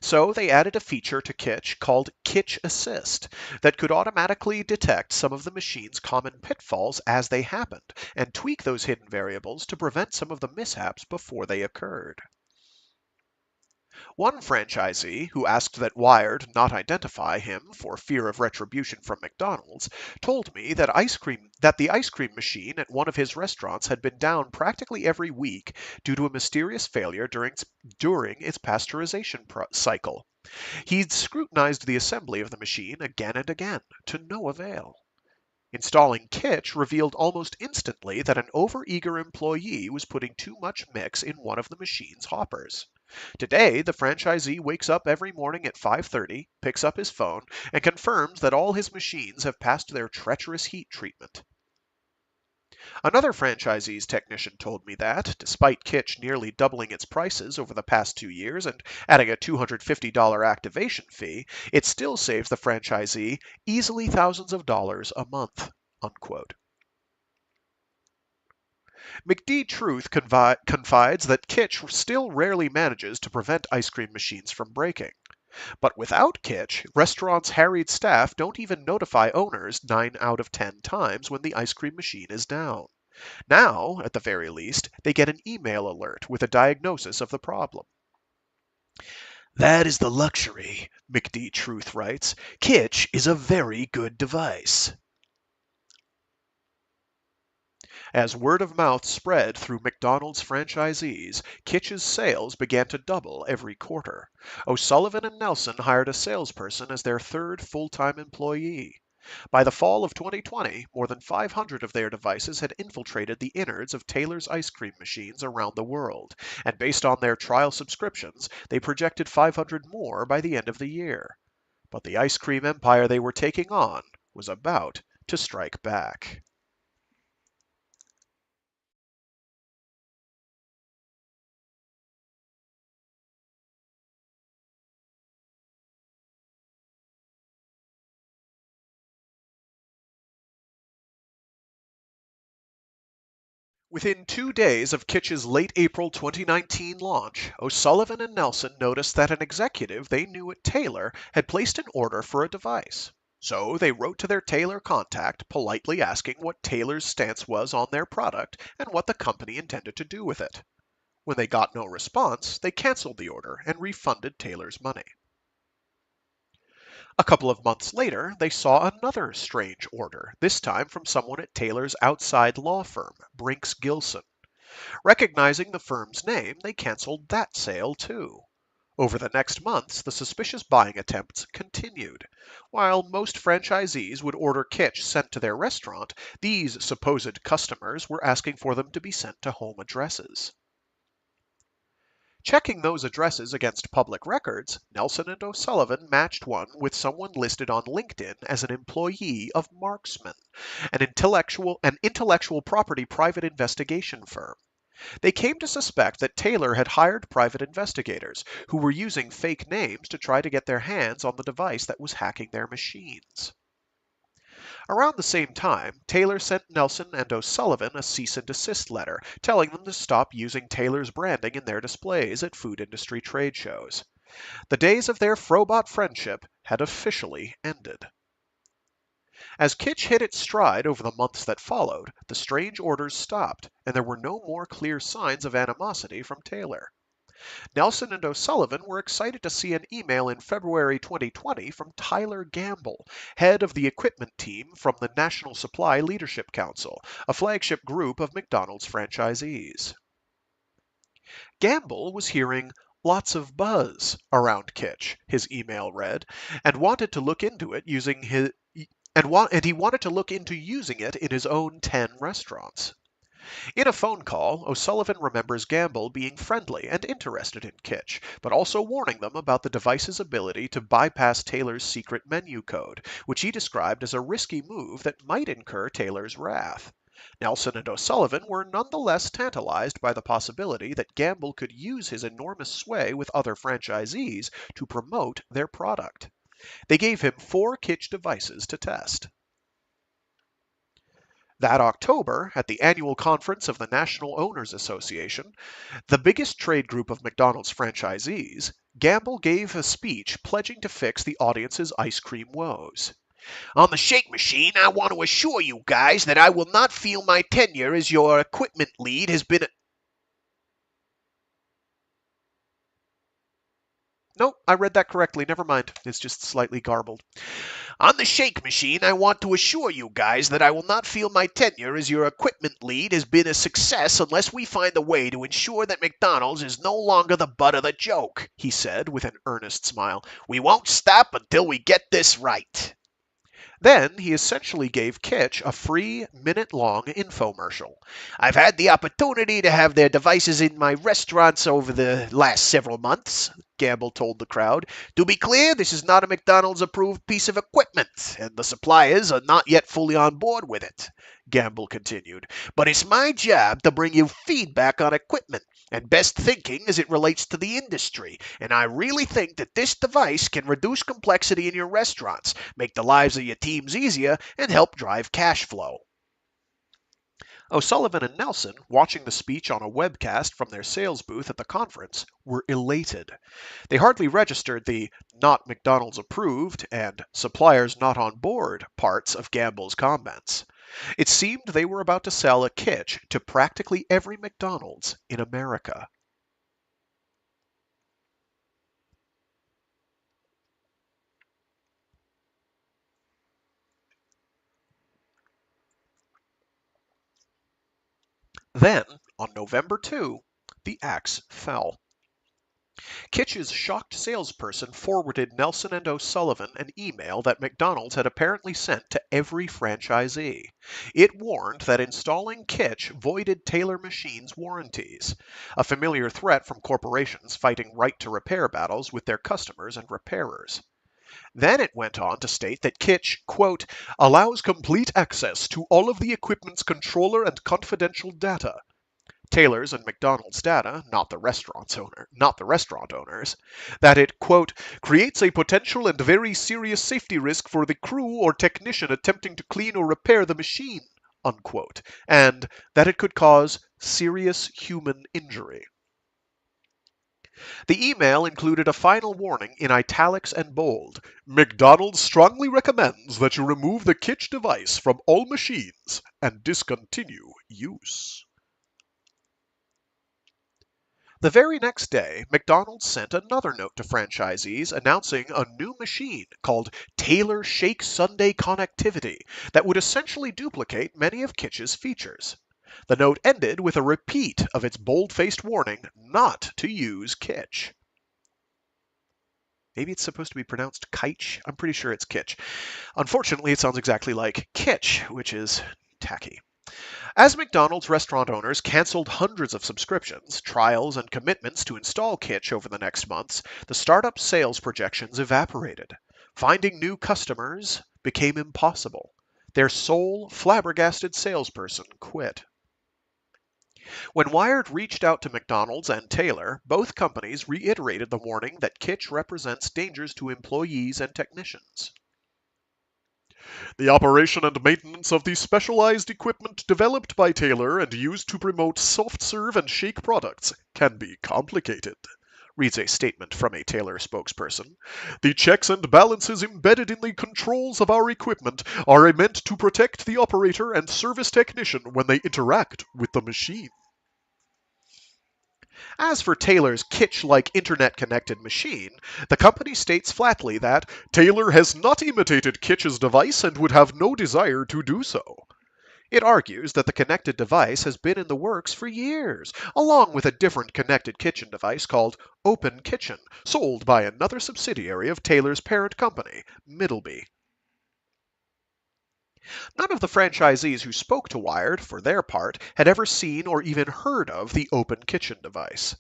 So they added a feature to Kitsch called Kitsch Assist that could automatically detect some of the machine's common pitfalls as they happened and tweak those hidden variables to prevent some of the mishaps before they occurred. One franchisee, who asked that Wired not identify him for fear of retribution from McDonald's, told me that the ice cream machine at one of his restaurants had been down practically every week due to a mysterious failure during its pasteurization cycle. He'd scrutinized the assembly of the machine again and again, to no avail. Installing Kitsch revealed almost instantly that an overeager employee was putting too much mix in one of the machine's hoppers. Today, the franchisee wakes up every morning at 5:30, picks up his phone, and confirms that all his machines have passed their treacherous heat treatment. Another franchisee's technician told me that, despite Kitsch nearly doubling its prices over the past 2 years and adding a $250 activation fee, it still saves the franchisee easily thousands of dollars a month. Unquote. McD Truth confides that Kitsch still rarely manages to prevent ice cream machines from breaking. But without Kitsch, restaurants' harried staff don't even notify owners 9 out of 10 times when the ice cream machine is down. Now, at the very least, they get an email alert with a diagnosis of the problem. That is the luxury, McD Truth writes. Kitsch is a very good device. As word of mouth spread through McDonald's franchisees, Kitsch's sales began to double every quarter. O'Sullivan and Nelson hired a salesperson as their third full-time employee. By the fall of 2020, more than 500 of their devices had infiltrated the innards of Taylor's ice cream machines around the world, and based on their trial subscriptions, they projected 500 more by the end of the year. But the ice cream empire they were taking on was about to strike back. Within 2 days of Kitsch's late April 2019 launch, O'Sullivan and Nelson noticed that an executive they knew at Taylor had placed an order for a device. So they wrote to their Taylor contact, politely asking what Taylor's stance was on their product and what the company intended to do with it. When they got no response, they canceled the order and refunded Taylor's money. A couple of months later, they saw another strange order, this time from someone at Taylor's outside law firm, Brinks Gilson. Recognizing the firm's name, they canceled that sale too. Over the next months, the suspicious buying attempts continued. While most franchisees would order Kitsch sent to their restaurant, these supposed customers were asking for them to be sent to home addresses. Checking those addresses against public records, Nelson and O'Sullivan matched one with someone listed on LinkedIn as an employee of Marksman, an intellectual property private investigation firm. They came to suspect that Taylor had hired private investigators who were using fake names to try to get their hands on the device that was hacking their machines. Around the same time, Taylor sent Nelson and O'Sullivan a cease and desist letter telling them to stop using Taylor's branding in their displays at food industry trade shows. The days of their Frobot friendship had officially ended. As Kitsch hit its stride over the months that followed, the strange orders stopped, and there were no more clear signs of animosity from Taylor. Nelson and O'Sullivan were excited to see an email in February 2020 from Tyler Gamble, head of the equipment team from the National Supply Leadership Council, a flagship group of McDonald's franchisees. Gamble was hearing lots of buzz around Kitsch, his email read, and wanted to look into it using he wanted to look into using it in his own 10 restaurants. In a phone call, O'Sullivan remembers Gamble being friendly and interested in Kitsch, but also warning them about the device's ability to bypass Taylor's secret menu code, which he described as a risky move that might incur Taylor's wrath. Nelson and O'Sullivan were nonetheless tantalized by the possibility that Gamble could use his enormous sway with other franchisees to promote their product. They gave him 4 Kitsch devices to test. That October, at the annual conference of the National Owners Association, the biggest trade group of McDonald's franchisees, Gamble gave a speech pledging to fix the audience's ice cream woes. On the shake machine, I want to assure you guys that I will not feel my tenure as your equipment lead has been... No, I read that correctly. Never mind. It's just slightly garbled. On the shake machine, I want to assure you guys that I will not feel my tenure as your equipment lead has been a success unless we find a way to ensure that McDonald's is no longer the butt of the joke, he said with an earnest smile. We won't stop until we get this right. Then he essentially gave Kitsch a free, minute-long infomercial. I've had the opportunity to have their devices in my restaurants over the last several months, Gamble told the crowd. To be clear, this is not a McDonald's-approved piece of equipment, and the suppliers are not yet fully on board with it, Gamble continued. But it's my job to bring you feedback on equipment and best thinking as it relates to the industry, and I really think that this device can reduce complexity in your restaurants, make the lives of your teams easier, and help drive cash flow. O'Sullivan and Nelson, watching the speech on a webcast from their sales booth at the conference, were elated. They hardly registered the "not McDonald's approved" and "suppliers not on board" parts of Gamble's comments. It seemed they were about to sell a kitsch to practically every McDonald's in America. Then, on November 2, the axe fell. Kitsch's shocked salesperson forwarded Nelson and O'Sullivan an email that McDonald's had apparently sent to every franchisee. It warned that installing Kitsch voided Taylor Machines' warranties, a familiar threat from corporations fighting right-to-repair battles with their customers and repairers. Then it went on to state that Kitsch, quote, allows complete access to all of the equipment's controller and confidential data. Taylor's and McDonald's data, not the restaurant owners, that it, quote, creates a potential and very serious safety risk for the crew or technician attempting to clean or repair the machine, unquote, and that it could cause serious human injury. The email included a final warning in italics and bold. McDonald's strongly recommends that you remove the Kitsch device from all machines and discontinue use. The very next day, McDonald's sent another note to franchisees announcing a new machine called Taylor Shake Sunday Connectivity that would essentially duplicate many of Kitsch's features. The note ended with a repeat of its bold-faced warning not to use Kitsch. Maybe it's supposed to be pronounced Kitsch. I'm pretty sure it's Kitsch. Unfortunately, it sounds exactly like Kitsch, which is tacky. As McDonald's restaurant owners canceled hundreds of subscriptions, trials, and commitments to install Kitsch over the next months, the startup sales projections evaporated. Finding new customers became impossible. Their sole, flabbergasted salesperson quit. When Wired reached out to McDonald's and Taylor, both companies reiterated the warning that Kitsch represents dangers to employees and technicians. The operation and maintenance of the specialized equipment developed by Taylor and used to promote soft serve and shake products can be complicated, reads a statement from a Taylor spokesperson. The checks and balances embedded in the controls of our equipment are meant to protect the operator and service technician when they interact with the machine. As for Taylor's Kitsch-like internet-connected machine, the company states flatly that Taylor has not imitated Kitsch's device and would have no desire to do so. It argues that the connected device has been in the works for years, along with a different connected kitchen device called Open Kitchen, sold by another subsidiary of Taylor's parent company, Middleby. None of the franchisees who spoke to Wired, for their part, had ever seen or even heard of the Open Kitchen device.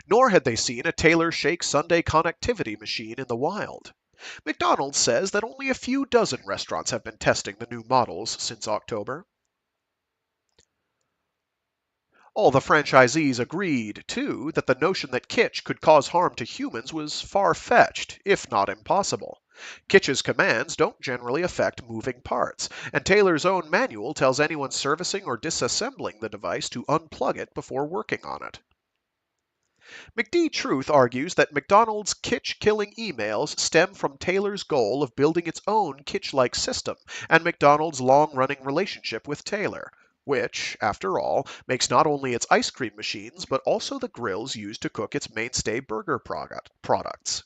Nor had they seen a Taylor Shake Sunday Connectivity machine in the wild. McDonald's says that only a few dozen restaurants have been testing the new models since October. All the franchisees agreed, too, that the notion that Kitsch could cause harm to humans was far-fetched, if not impossible. Kitsch's commands don't generally affect moving parts, and Taylor's own manual tells anyone servicing or disassembling the device to unplug it before working on it. McD Truth argues that McDonald's Kitsch-killing emails stem from Taylor's goal of building its own Kitsch-like system and McDonald's long-running relationship with Taylor, which, after all, makes not only its ice cream machines but also the grills used to cook its mainstay burger products.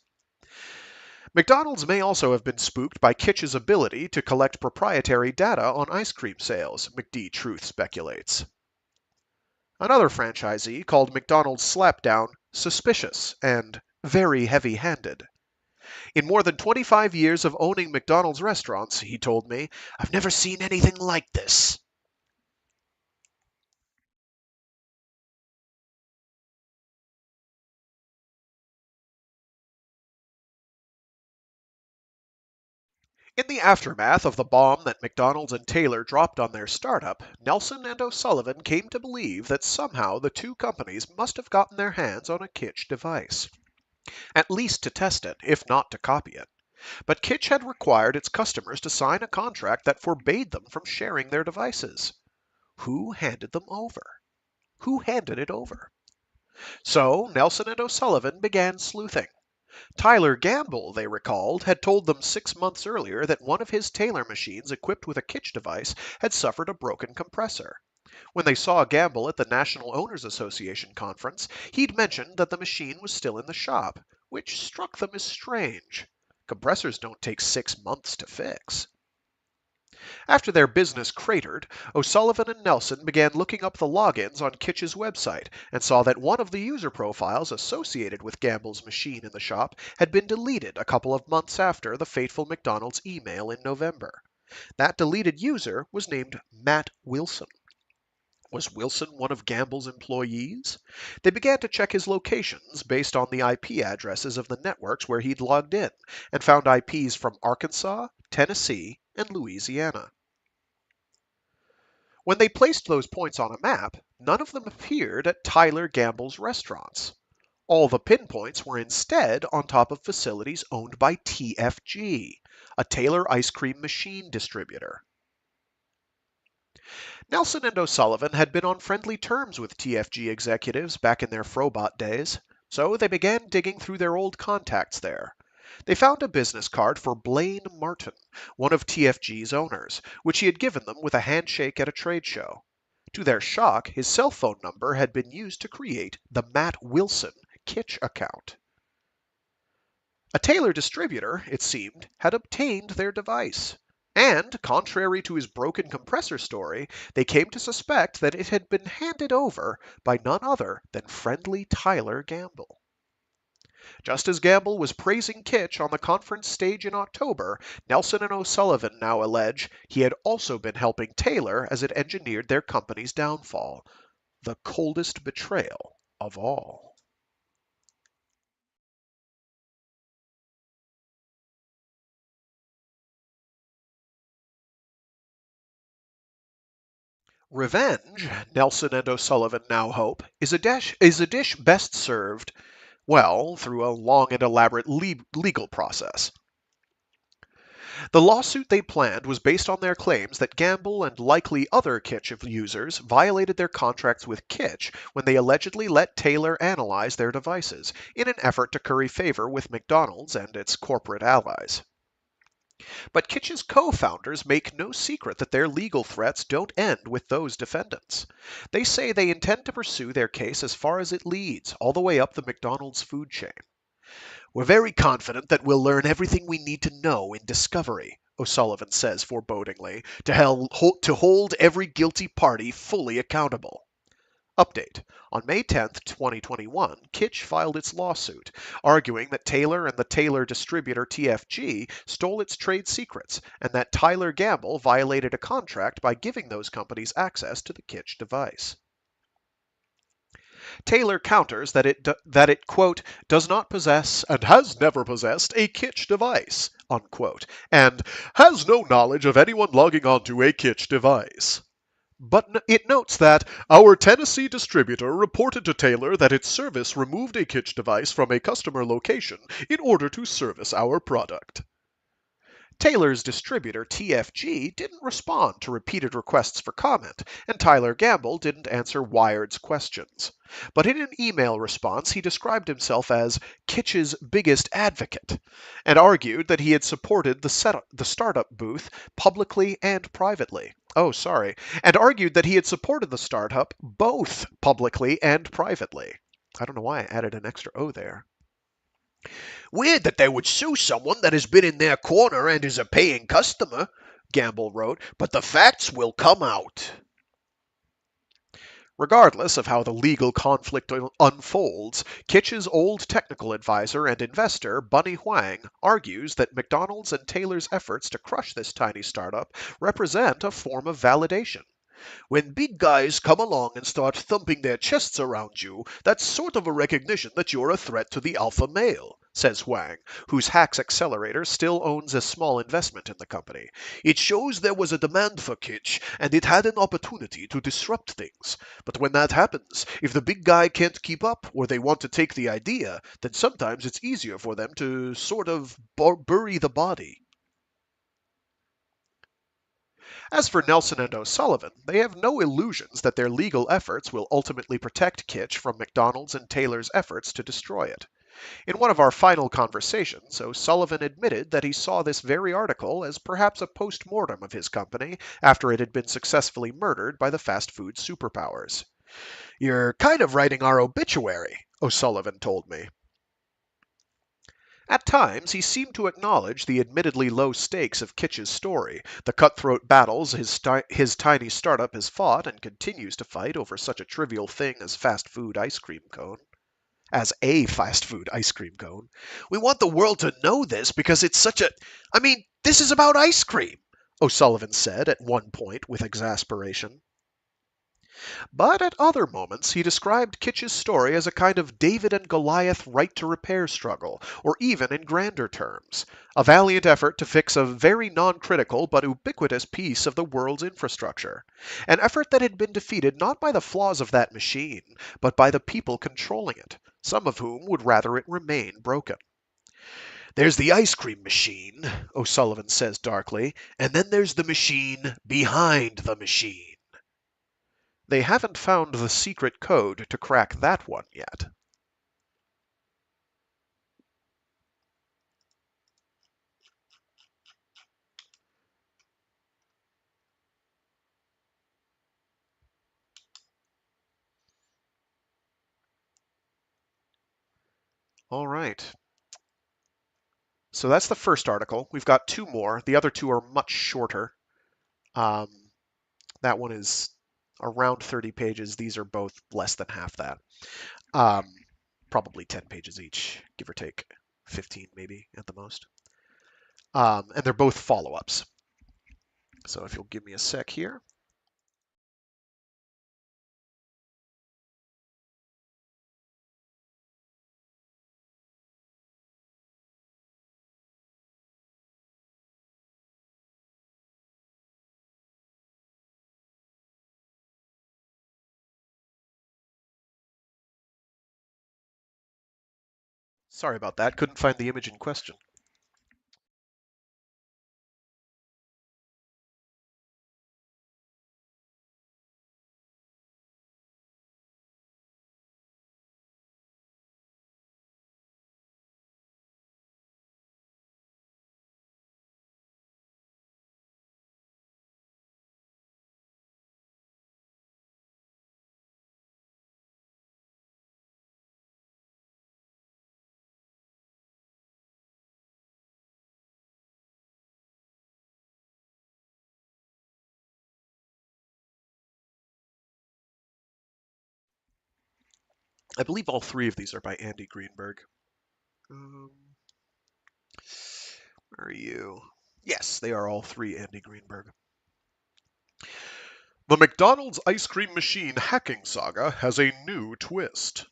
McDonald's may also have been spooked by Kitsch's ability to collect proprietary data on ice cream sales, McD Truth speculates. Another franchisee called McDonald's slapdown suspicious and very heavy-handed. In more than 25 years of owning McDonald's restaurants, he told me, I've never seen anything like this. In the aftermath of the bomb that McDonald's and Taylor dropped on their startup, Nelson and O'Sullivan came to believe that somehow the two companies must have gotten their hands on a Kitsch device. At least to test it, if not to copy it. But Kitsch had required its customers to sign a contract that forbade them from sharing their devices. Who handed them over? Who handed it over? So Nelson and O'Sullivan began sleuthing. Tyler Gamble, they recalled, had told them 6 months earlier that one of his Taylor machines equipped with a Kitsch device had suffered a broken compressor. When they saw Gamble at the National Owners Association conference, he'd mentioned that the machine was still in the shop, which struck them as strange. Compressors don't take 6 months to fix. After their business cratered, O'Sullivan and Nelson began looking up the logins on Kitsch's website and saw that one of the user profiles associated with Gamble's machine in the shop had been deleted a couple of months after the fateful McDonald's email in November. That deleted user was named Matt Wilson. Was Wilson one of Gamble's employees? They began to check his locations based on the IP addresses of the networks where he'd logged in, and found IPs from Arkansas, Tennessee, and Louisiana. When they placed those points on a map, none of them appeared at Tyler Gamble's restaurants. All the pinpoints were instead on top of facilities owned by TFG, a Taylor ice cream machine distributor. Nelson and O'Sullivan had been on friendly terms with TFG executives back in their Frobot days, so they began digging through their old contacts there. They found a business card for Blaine Martin, one of TFG's owners, which he had given them with a handshake at a trade show. To their shock, his cell phone number had been used to create the Matt Wilson Kitsch account. A Taylor distributor, it seemed, had obtained their device. And, contrary to his broken compressor story, they came to suspect that it had been handed over by none other than friendly Tyler Gamble. Just as Gamble was praising Kitsch on the conference stage in October, Nelson and O'Sullivan now allege he had also been helping Taylor as it engineered their company's downfall. The coldest betrayal of all. Revenge, Nelson and O'Sullivan now hope, is a dish best served, well, through a long and elaborate legal process. The lawsuit they planned was based on their claims that Gamble and likely other Kitsch users violated their contracts with Kitsch when they allegedly let Taylor analyze their devices in an effort to curry favor with McDonald's and its corporate allies. But Kitsch's co-founders make no secret that their legal threats don't end with those defendants. They say they intend to pursue their case as far as it leads, all the way up the McDonald's food chain. We're very confident that we'll learn everything we need to know in discovery, O'Sullivan says forebodingly, to hold every guilty party fully accountable. Update. On May 10th, 2021, Kitsch filed its lawsuit, arguing that Taylor and the Taylor distributor TFG stole its trade secrets, and that Tyler Gamble violated a contract by giving those companies access to the Kitsch device. Taylor counters that it, quote, does not possess and has never possessed a Kitsch device, unquote, and has no knowledge of anyone logging onto a Kitsch device. But it notes that our Tennessee distributor reported to Taylor that its service removed a Kitsch device from a customer location in order to service our product. Taylor's distributor, TFG, didn't respond to repeated requests for comment, and Tyler Gamble didn't answer Wired's questions. But in an email response, he described himself as Kitsch's biggest advocate, and argued that he had supported the startup booth publicly and privately. And argued that he had supported the startup both publicly and privately. I don't know why I added an extra O there. Weird that they would sue someone that has been in their corner and is a paying customer, Gamble wrote, but the facts will come out. Regardless of how the legal conflict unfolds, Kitsch's old technical advisor and investor, Bunny Huang, argues that McDonald's and Taylor's efforts to crush this tiny startup represent a form of validation. When big guys come along and start thumping their chests around you, that's sort of a recognition that you're a threat to the alpha male, says Huang, whose Hacks Accelerator still owns a small investment in the company. It shows there was a demand for Kitsch, and it had an opportunity to disrupt things. But when that happens, if the big guy can't keep up, or they want to take the idea, then sometimes it's easier for them to sort of bury the body. As for Nelson and O'Sullivan, they have no illusions that their legal efforts will ultimately protect Kitsch from McDonald's and Taylor's efforts to destroy it. In one of our final conversations, O'Sullivan admitted that he saw this very article as perhaps a post-mortem of his company after it had been successfully murdered by the fast food superpowers. "You're kind of writing our obituary," O'Sullivan told me. At times, he seemed to acknowledge the admittedly low stakes of Kitsch's story, the cutthroat battles his tiny startup has fought and continues to fight over such a trivial thing as a fast food ice cream cone. "We want the world to know this because it's such a... I mean, this is about ice cream," O'Sullivan said at one point with exasperation. But at other moments he described Kitsch's story as a kind of David and Goliath right to repair struggle, or even in grander terms, a valiant effort to fix a very non-critical but ubiquitous piece of the world's infrastructure, an effort that had been defeated not by the flaws of that machine, but by the people controlling it, some of whom would rather it remain broken. "There's the ice cream machine," O'Sullivan says darkly, "and then there's the machine behind the machine. They haven't found the secret code to crack that one yet." All right. So that's the first article. We've got two more. The other two are much shorter. Um, that one is around 30 pages. These are both less than half that. Um, probably 10 pages each, give or take 15 maybe at the most. And they're both follow-ups. So if you'll give me a sec here. Sorry about that. Couldn't find the image in question. I believe all three of these are by Andy Greenberg. Um, where are you? Yes, they are all three Andy Greenberg. The McDonald's ice cream machine hacking saga has a new twist.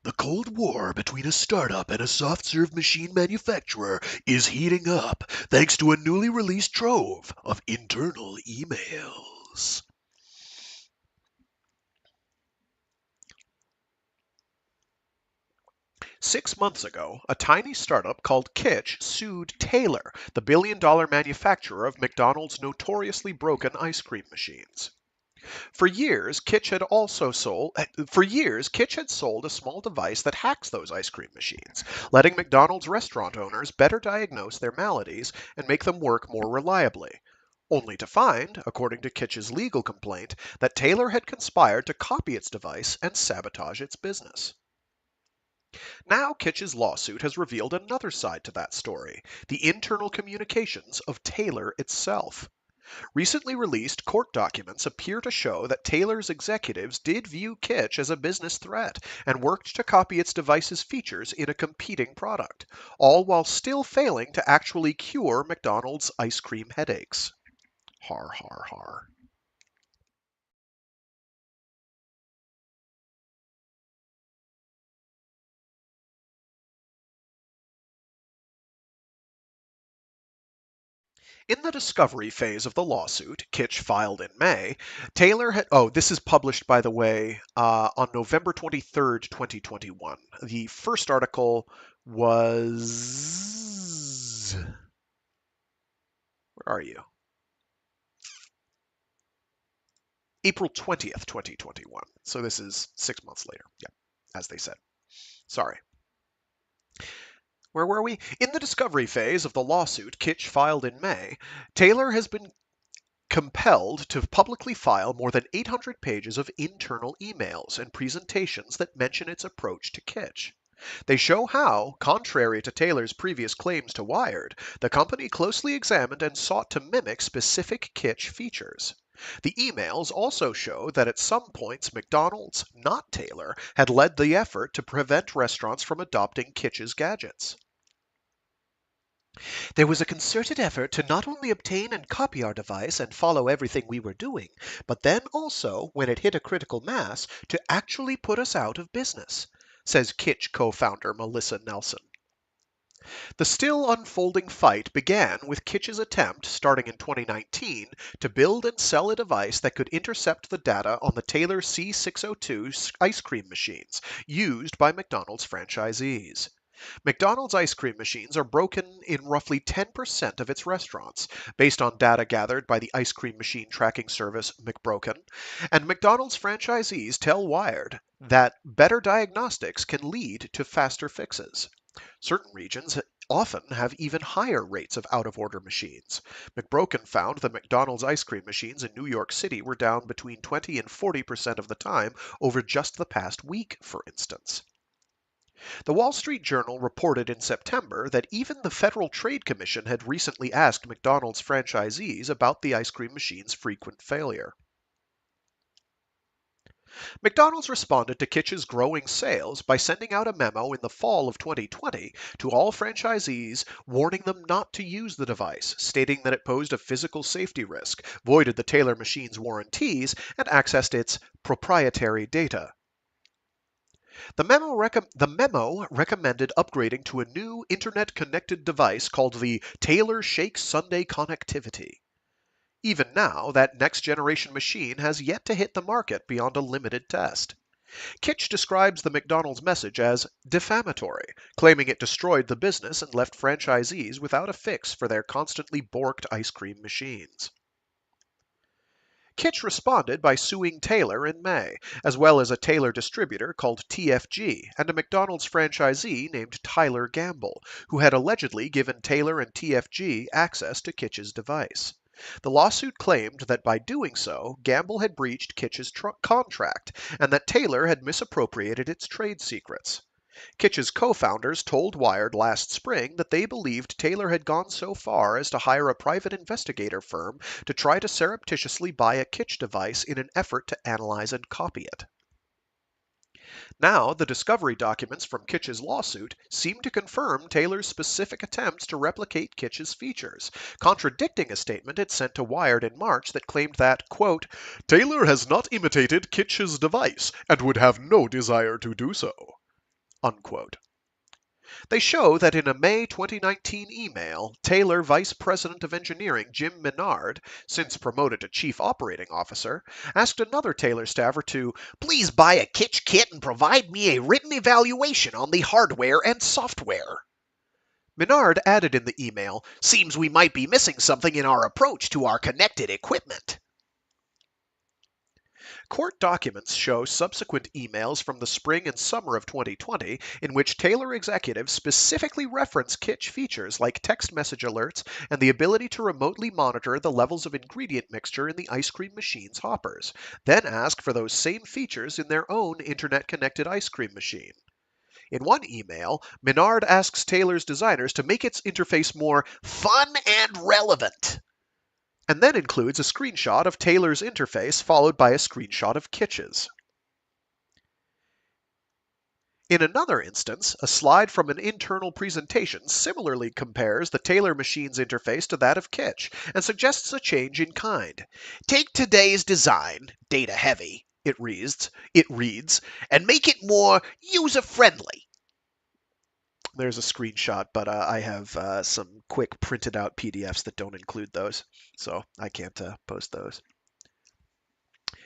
The Cold War between a startup and a soft-serve machine manufacturer is heating up thanks to a newly released trove of internal emails. "6 months ago, a tiny startup called Kitsch sued Taylor, the billion-dollar manufacturer of McDonald's notoriously broken ice cream machines. For years, Kitsch had sold a small device that hacks those ice cream machines, letting McDonald's restaurant owners better diagnose their maladies and make them work more reliably. Only to find, according to Kitsch's legal complaint, that Taylor had conspired to copy its device and sabotage its business. Now Kitsch's lawsuit has revealed another side to that story, the internal communications of Taylor itself. Recently released court documents appear to show that Taylor's executives did view Kitsch as a business threat and worked to copy its device's features in a competing product, all while still failing to actually cure McDonald's ice cream headaches. Har, har, har. In the discovery phase of the lawsuit, Kitsch filed in May, Taylor had. Oh, this is published, by the way, on November 23rd, 2021. The first article was. Where are you? April 20th, 2021. So this is 6 months later. Yeah, as they said. Sorry. Where were we? In the discovery phase of the lawsuit Kitsch filed in May, Taylor has been compelled to publicly file more than 800 pages of internal emails and presentations that mention its approach to Kitsch. They show how, contrary to Taylor's previous claims to Wired, the company closely examined and sought to mimic specific Kitsch features. The emails also show that at some points McDonald's, not Taylor, had led the effort to prevent restaurants from adopting Kitsch's gadgets. There was a concerted effort to not only obtain and copy our device and follow everything we were doing, but then also, when it hit a critical mass, to actually put us out of business, says Kitsch co-founder Melissa Nelson. The still unfolding fight began with Kitsch's attempt, starting in 2019, to build and sell a device that could intercept the data on the Taylor C602 ice cream machines used by McDonald's franchisees. McDonald's ice cream machines are broken in roughly 10% of its restaurants, based on data gathered by the ice cream machine tracking service McBroken, and McDonald's franchisees tell Wired that better diagnostics can lead to faster fixes. Certain regions often have even higher rates of out-of-order machines. McBroken found that McDonald's ice cream machines in New York City were down between 20 and 40% of the time over just the past week, for instance. The Wall Street Journal reported in September that even the Federal Trade Commission had recently asked McDonald's franchisees about the ice cream machine's frequent failure. McDonald's responded to Kitsch's growing sales by sending out a memo in the fall of 2020 to all franchisees warning them not to use the device, stating that it posed a physical safety risk, voided the Taylor machine's warranties, and accessed its proprietary data. The memo recommended upgrading to a new internet-connected device called the Taylor Shake Sunday Connectivity. Even now, that next-generation machine has yet to hit the market beyond a limited test. Kitsch describes the McDonald's message as defamatory, claiming it destroyed the business and left franchisees without a fix for their constantly borked ice cream machines. Kitsch responded by suing Taylor in May, as well as a Taylor distributor called TFG and a McDonald's franchisee named Tyler Gamble, who had allegedly given Taylor and TFG access to Kitsch's device. The lawsuit claimed that by doing so, Gamble had breached Kitsch's contract and that Taylor had misappropriated its trade secrets. Kitsch's co-founders told Wired last spring that they believed Taylor had gone so far as to hire a private investigator firm to try to surreptitiously buy a Kitsch device in an effort to analyze and copy it. Now, the discovery documents from Kitsch's lawsuit seem to confirm Taylor's specific attempts to replicate Kitsch's features, contradicting a statement it sent to Wired in March that claimed that, quote, Taylor has not imitated Kitsch's device and would have no desire to do so. Unquote. They show that in a May 2019 email, Taylor Vice President of Engineering Jim Menard, since promoted to Chief Operating Officer, asked another Taylor staffer to please buy a Kitsch kit and provide me a written evaluation on the hardware and software. Menard added in the email, seems we might be missing something in our approach to our connected equipment. Court documents show subsequent emails from the spring and summer of 2020 in which Taylor executives specifically reference Kitsch features like text message alerts and the ability to remotely monitor the levels of ingredient mixture in the ice cream machine's hoppers, then ask for those same features in their own internet-connected ice cream machine. In one email, Menard asks Taylor's designers to make its interface more fun and relevant, and then includes a screenshot of Taylor's interface followed by a screenshot of Kitsch's. In another instance, a slide from an internal presentation similarly compares the Taylor machine's interface to that of Kitsch and suggests a change in kind. Take today's design, data heavy, it reads, and make it more user-friendly. There's a screenshot, but I have some quick printed out PDFs that don't include those, so I can't post those.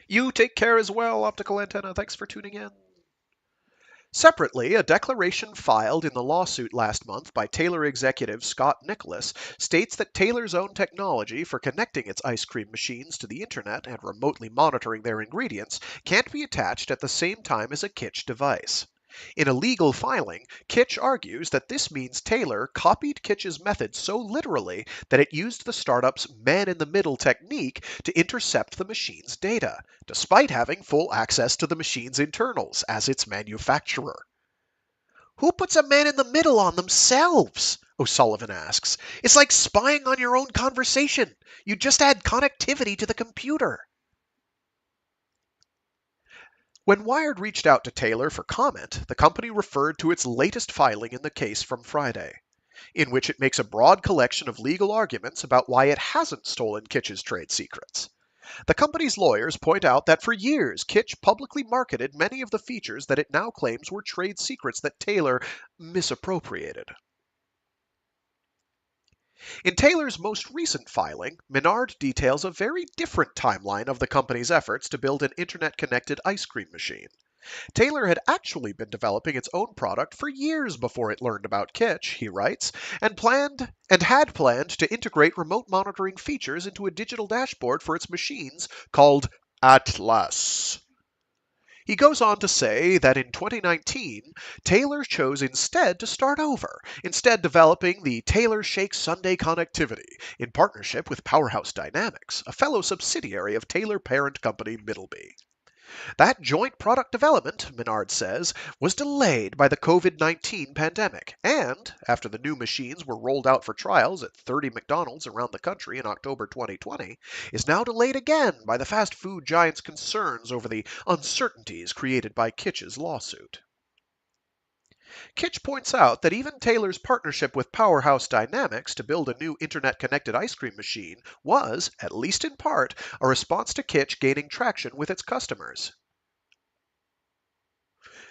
You take care as well, Optical Antenna. Thanks for tuning in. Separately, a declaration filed in the lawsuit last month by Taylor executive Scott Nicholas states that Taylor's own technology for connecting its ice cream machines to the internet and remotely monitoring their ingredients can't be attached at the same time as a Kitsch device. In a legal filing, Kitsch argues that this means Taylor copied Kitsch's method so literally that it used the startup's man-in-the-middle technique to intercept the machine's data, despite having full access to the machine's internals as its manufacturer. Who puts a man in the middle on themselves? O'Sullivan asks. It's like spying on your own conversation. You just add connectivity to the computer. When Wired reached out to Taylor for comment, the company referred to its latest filing in the case from Friday, in which it makes a broad collection of legal arguments about why it hasn't stolen Kitsch's trade secrets. The company's lawyers point out that for years, Kitsch publicly marketed many of the features that it now claims were trade secrets that Taylor misappropriated. In Taylor's most recent filing, Menard details a very different timeline of the company's efforts to build an internet-connected ice cream machine. Taylor had actually been developing its own product for years before it learned about Kitsch, he writes, and had planned to integrate remote monitoring features into a digital dashboard for its machines called Atlas. He goes on to say that in 2019, Taylor chose instead to start over, instead developing the Taylor Shake Sunday connectivity in partnership with Powerhouse Dynamics, a fellow subsidiary of Taylor parent company Middleby. That joint product development, Menard says, was delayed by the COVID-19 pandemic, and, after the new machines were rolled out for trials at 30 McDonald's around the country in October 2020, is now delayed again by the fast food giant's concerns over the uncertainties created by Kitsch's lawsuit. Kitsch points out that even Taylor's partnership with Powerhouse Dynamics to build a new internet-connected ice cream machine was, at least in part, a response to Kitsch gaining traction with its customers.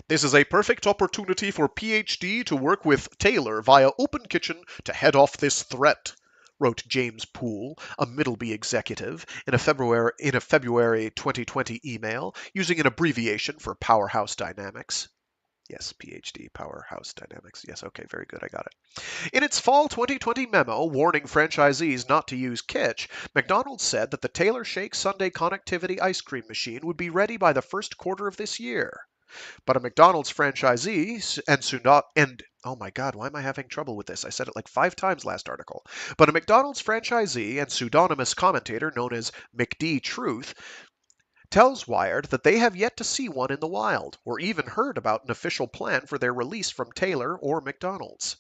This is a perfect opportunity for PhD to work with Taylor via Open Kitchen to head off this threat, wrote James Poole, a Middleby executive, in a February 2020 email using an abbreviation for Powerhouse Dynamics. Yes, PhD, Powerhouse Dynamics. Yes, okay, very good, I got it. In its fall 2020 memo warning franchisees not to use Kitsch, McDonald's said that the Taylor Shake Sunday connectivity ice cream machine would be ready by the first quarter of this year. But a McDonald's franchisee and oh my God, why am I having trouble with this? I said it like 5 times last article. But a McDonald's franchisee and pseudonymous commentator known as McD Truth tells Wired that they have yet to see one in the wild, or even heard about an official plan for their release from Taylor or McDonald's.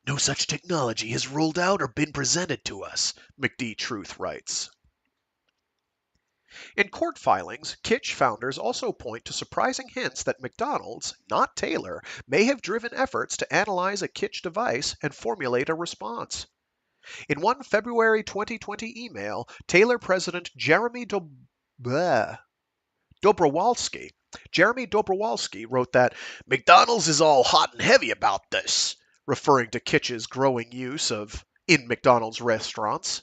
No such technology has rolled out or been presented to us, McD Truth writes. In court filings, Kitsch founders also point to surprising hints that McDonald's, not Taylor, may have driven efforts to analyze a Kitsch device and formulate a response. In one February 2020 email, Taylor president Jeremy Dobrowolski wrote that McDonald's is all hot and heavy about this, referring to Kitsch's growing use of in McDonald's restaurants.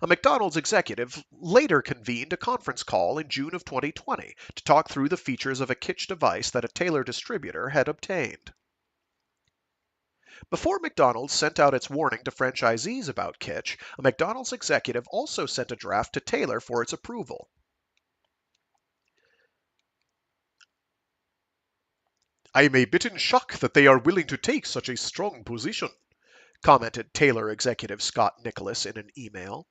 A McDonald's executive later convened a conference call in June of 2020 to talk through the features of a Kitsch device that a Taylor distributor had obtained. Before McDonald's sent out its warning to franchisees about Kitsch, a McDonald's executive also sent a draft to Taylor for its approval. I am a bit in shock that they are willing to take such a strong position, commented Taylor executive Scott Nicholas in an email.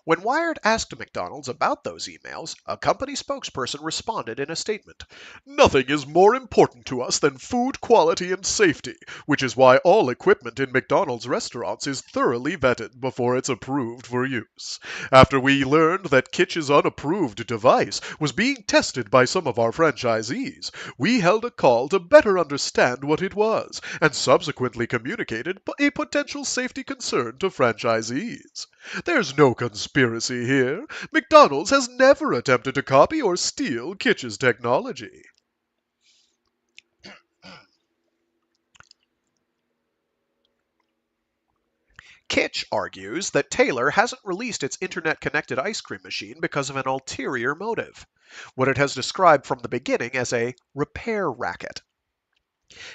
When Wired asked McDonald's about those emails, a company spokesperson responded in a statement, "Nothing is more important to us than food quality and safety, which is why all equipment in McDonald's restaurants is thoroughly vetted before it's approved for use. After we learned that Kitsch's unapproved device was being tested by some of our franchisees, we held a call to better understand what it was, and subsequently communicated a potential safety concern to franchisees. There's no conspiracy here. McDonald's has never attempted to copy or steal Kitsch's technology." Kitch argues that Taylor hasn't released its internet-connected ice cream machine because of an ulterior motive, what it has described from the beginning as a repair racket.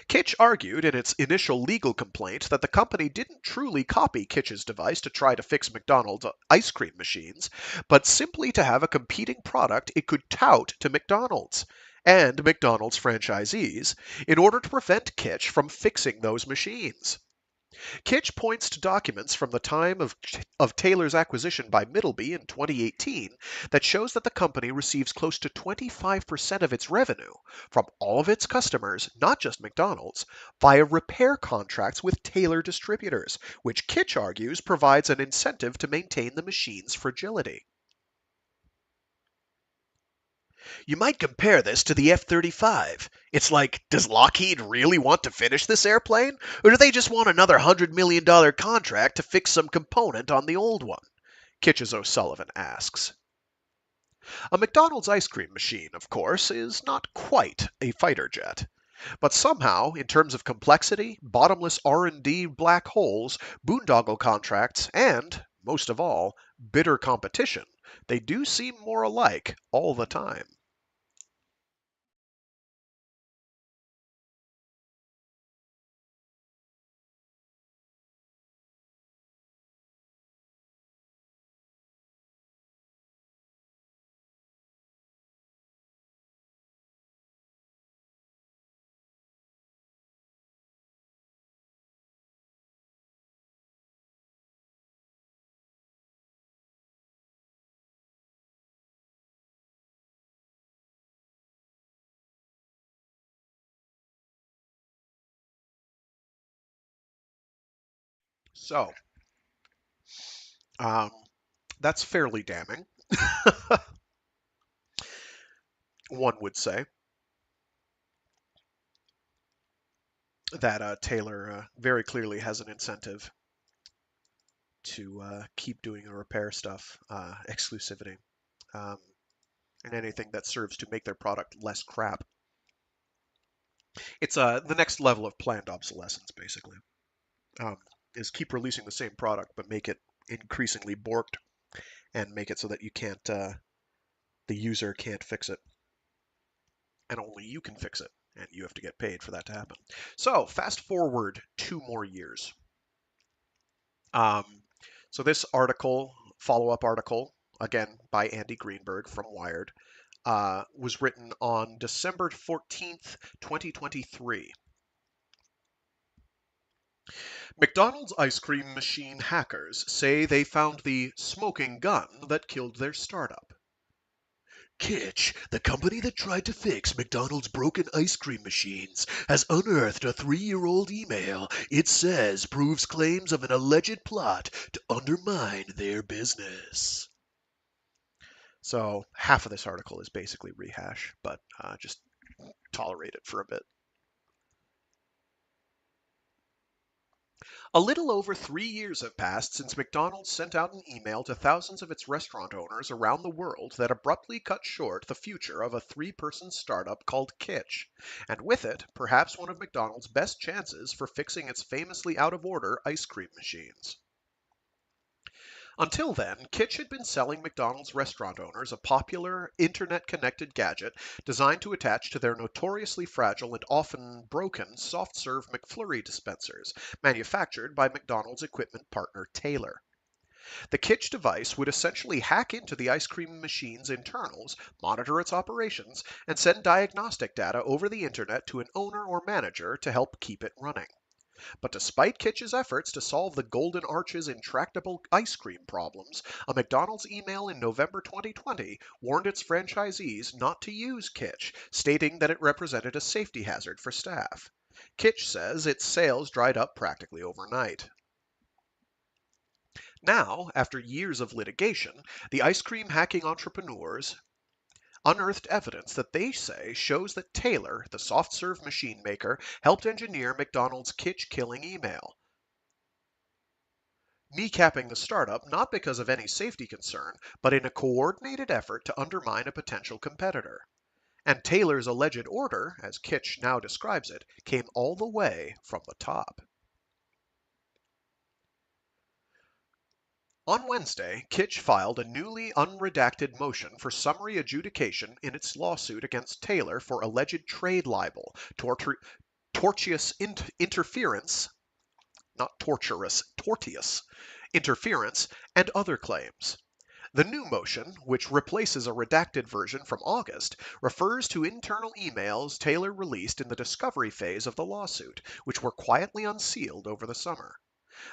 Kitch argued in its initial legal complaint that the company didn't truly copy Kitch's device to try to fix McDonald's ice cream machines, but simply to have a competing product it could tout to McDonald's and McDonald's franchisees in order to prevent Kitch from fixing those machines. Kitch points to documents from the time of Taylor's acquisition by Middleby in 2018 that shows that the company receives close to 25% of its revenue from all of its customers, not just McDonald's, via repair contracts with Taylor distributors, which Kitch argues provides an incentive to maintain the machine's fragility. You might compare this to the F-35. It's like, does Lockheed really want to finish this airplane? Or do they just want another $100 million contract to fix some component on the old one? Kitches O'Sullivan asks. A McDonald's ice cream machine, of course, is not quite a fighter jet. But somehow, in terms of complexity, bottomless R&D black holes, boondoggle contracts, and, most of all, bitter competition, they do seem more alike all the time. So, um, that's fairly damning, one would say, that Taylor very clearly has an incentive to keep doing the repair stuff, exclusivity, um, and anything that serves to make their product less crap. It's the next level of planned obsolescence, basically, um, is keep releasing the same product but make it increasingly borked and make it so that you can't, the user can't fix it, and only you can fix it, and you have to get paid for that to happen. So fast forward 2 more years. Um, so this article, follow-up article, again by Andy Greenberg from Wired, was written on December 14th, 2023. McDonald's ice cream machine hackers say they found the smoking gun that killed their startup. Kitch, the company that tried to fix McDonald's broken ice cream machines, has unearthed a 3-year-old email it says proves claims of an alleged plot to undermine their business. So half of this article is basically rehash, but just tolerate it for a bit. A little over 3 years have passed since McDonald's sent out an email to thousands of its restaurant owners around the world that abruptly cut short the future of a 3-person startup called Kitch, and with it, perhaps one of McDonald's best chances for fixing its famously out-of-order ice cream machines. Until then, Kitch had been selling McDonald's restaurant owners a popular, internet-connected gadget designed to attach to their notoriously fragile and often broken soft-serve McFlurry dispensers, manufactured by McDonald's equipment partner Taylor. The Kitch device would essentially hack into the ice cream machine's internals, monitor its operations, and send diagnostic data over the internet to an owner or manager to help keep it running. But despite Kitch's efforts to solve the Golden Arch's intractable ice cream problems, a McDonald's email in November 2020 warned its franchisees not to use Kitch, stating that it represented a safety hazard for staff. Kitch says its sales dried up practically overnight. Now, after years of litigation, the ice cream hacking entrepreneurs unearthed evidence that they say shows that Taylor, the soft serve machine maker, helped engineer McDonald's Kitch killing email, kneecapping the startup not because of any safety concern, but in a coordinated effort to undermine a potential competitor. And Taylor's alleged order, as Kitch now describes it, came all the way from the top. On Wednesday, Kitsch filed a newly unredacted motion for summary adjudication in its lawsuit against Taylor for alleged trade libel, tortious interference, not torturous, tortious interference, and other claims. The new motion, which replaces a redacted version from August, refers to internal emails Taylor released in the discovery phase of the lawsuit, which were quietly unsealed over the summer.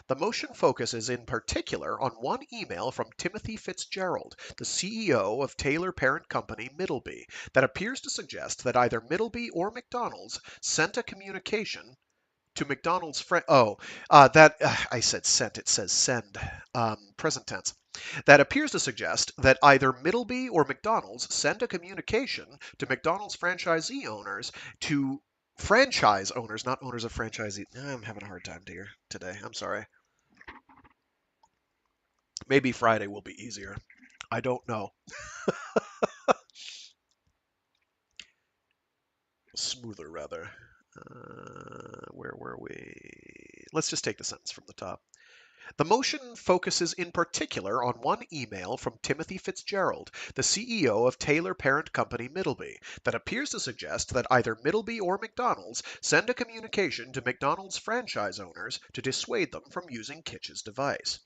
The motion focuses in particular on one email from Timothy Fitzgerald, the CEO of Taylor parent company Middleby, that appears to suggest that either Middleby or McDonald's sent a communication to McDonald's friend. I said sent. It says send. Present tense. That appears to suggest that either Middleby or McDonald's sent a communication to McDonald's franchisee owners to franchise owners, not owners of franchisee. I'm having a hard time today. I'm sorry. Maybe Friday will be easier. I don't know. Smoother, rather. Where were we? Let's just take the sentence from the top. The motion focuses in particular on one email from Timothy Fitzgerald, the CEO of Taylor parent company Middleby, that appears to suggest that either Middleby or McDonald's send a communication to McDonald's franchise owners to dissuade them from using Kitsch's device.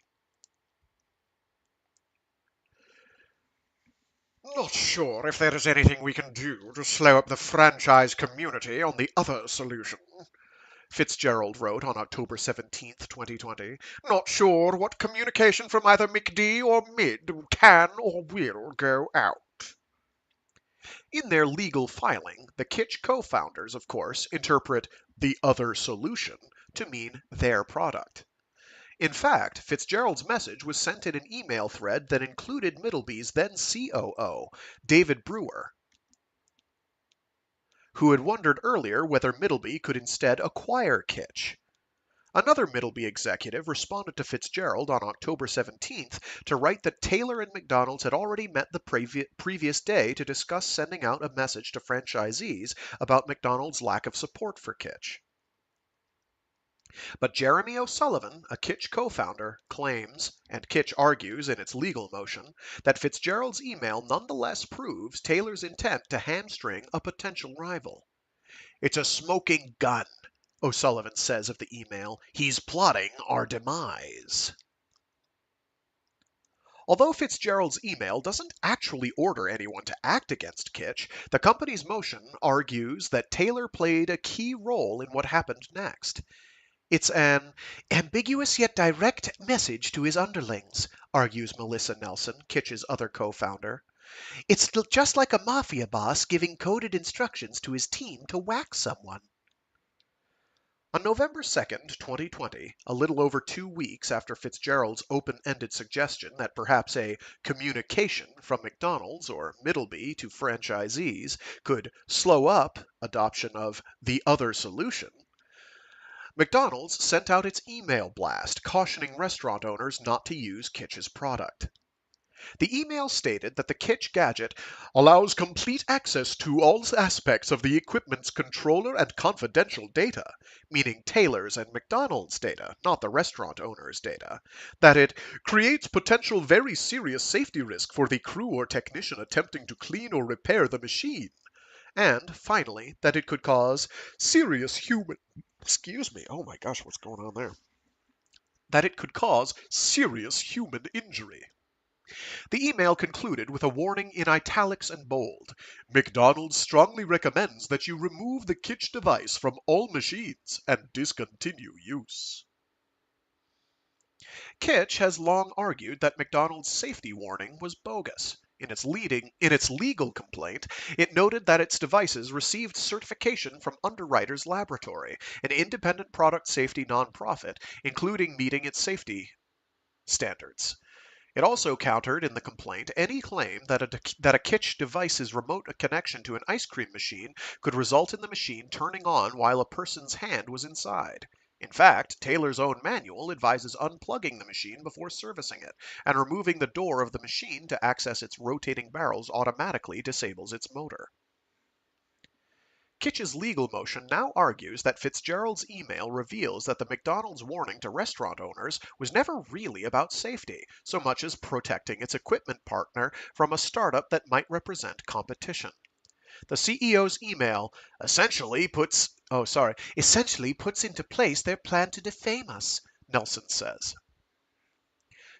Not sure if there is anything we can do to slow up the franchise community on the other solution, Fitzgerald wrote on October 17, 2020. Not sure what communication from either McD or Mid can or will go out. In their legal filing, the Kitsch co-founders, of course, interpret the other solution to mean their product. In fact, Fitzgerald's message was sent in an email thread that included Middleby's then COO, David Brewer, who had wondered earlier whether Middleby could instead acquire Kitsch. Another Middleby executive responded to Fitzgerald on October 17th to write that Taylor and McDonald's had already met the previous day to discuss sending out a message to franchisees about McDonald's lack of support for Kitsch. But Jeremy O'Sullivan, a Kitsch co-founder, claims, and Kitsch argues in its legal motion, that Fitzgerald's email nonetheless proves Taylor's intent to hamstring a potential rival. It's a smoking gun, O'Sullivan says of the email. He's plotting our demise. Although Fitzgerald's email doesn't actually order anyone to act against Kitsch, the company's motion argues that Taylor played a key role in what happened next. It's an ambiguous yet direct message to his underlings, argues Melissa Nelson, Kitsch's other co-founder. It's just like a mafia boss giving coded instructions to his team to whack someone. On November 2nd, 2020, a little over 2 weeks after Fitzgerald's open-ended suggestion that perhaps a communication from McDonald's or Middleby to franchisees could slow up adoption of the other solution, McDonald's sent out its email blast cautioning restaurant owners not to use Kitsch's product. The email stated that the Kitsch gadget allows complete access to all aspects of the equipment's controller and confidential data, meaning Taylor's and McDonald's data, not the restaurant owner's data, that it creates potential very serious safety risk for the crew or technician attempting to clean or repair the machine, and, finally, that it could cause serious human... Excuse me, oh my gosh, what's going on there? That it could cause serious human injury. The email concluded with a warning in italics and bold. McDonald's strongly recommends that you remove the Kitsch device from all machines and discontinue use. Kitsch has long argued that McDonald's safety warning was bogus. In its legal complaint, it noted that its devices received certification from Underwriters Laboratory, an independent product safety nonprofit, including meeting its safety standards. It also countered in the complaint any claim that a Kitsch device's remote connection to an ice cream machine could result in the machine turning on while a person's hand was inside. In fact, Taylor's own manual advises unplugging the machine before servicing it, and removing the door of the machine to access its rotating barrels automatically disables its motor. Kitch's legal motion now argues that Fitzgerald's email reveals that the McDonald's warning to restaurant owners was never really about safety, so much as protecting its equipment partner from a startup that might represent competition. The CEO's email essentially puts into place their plan to defame us, Nelson says.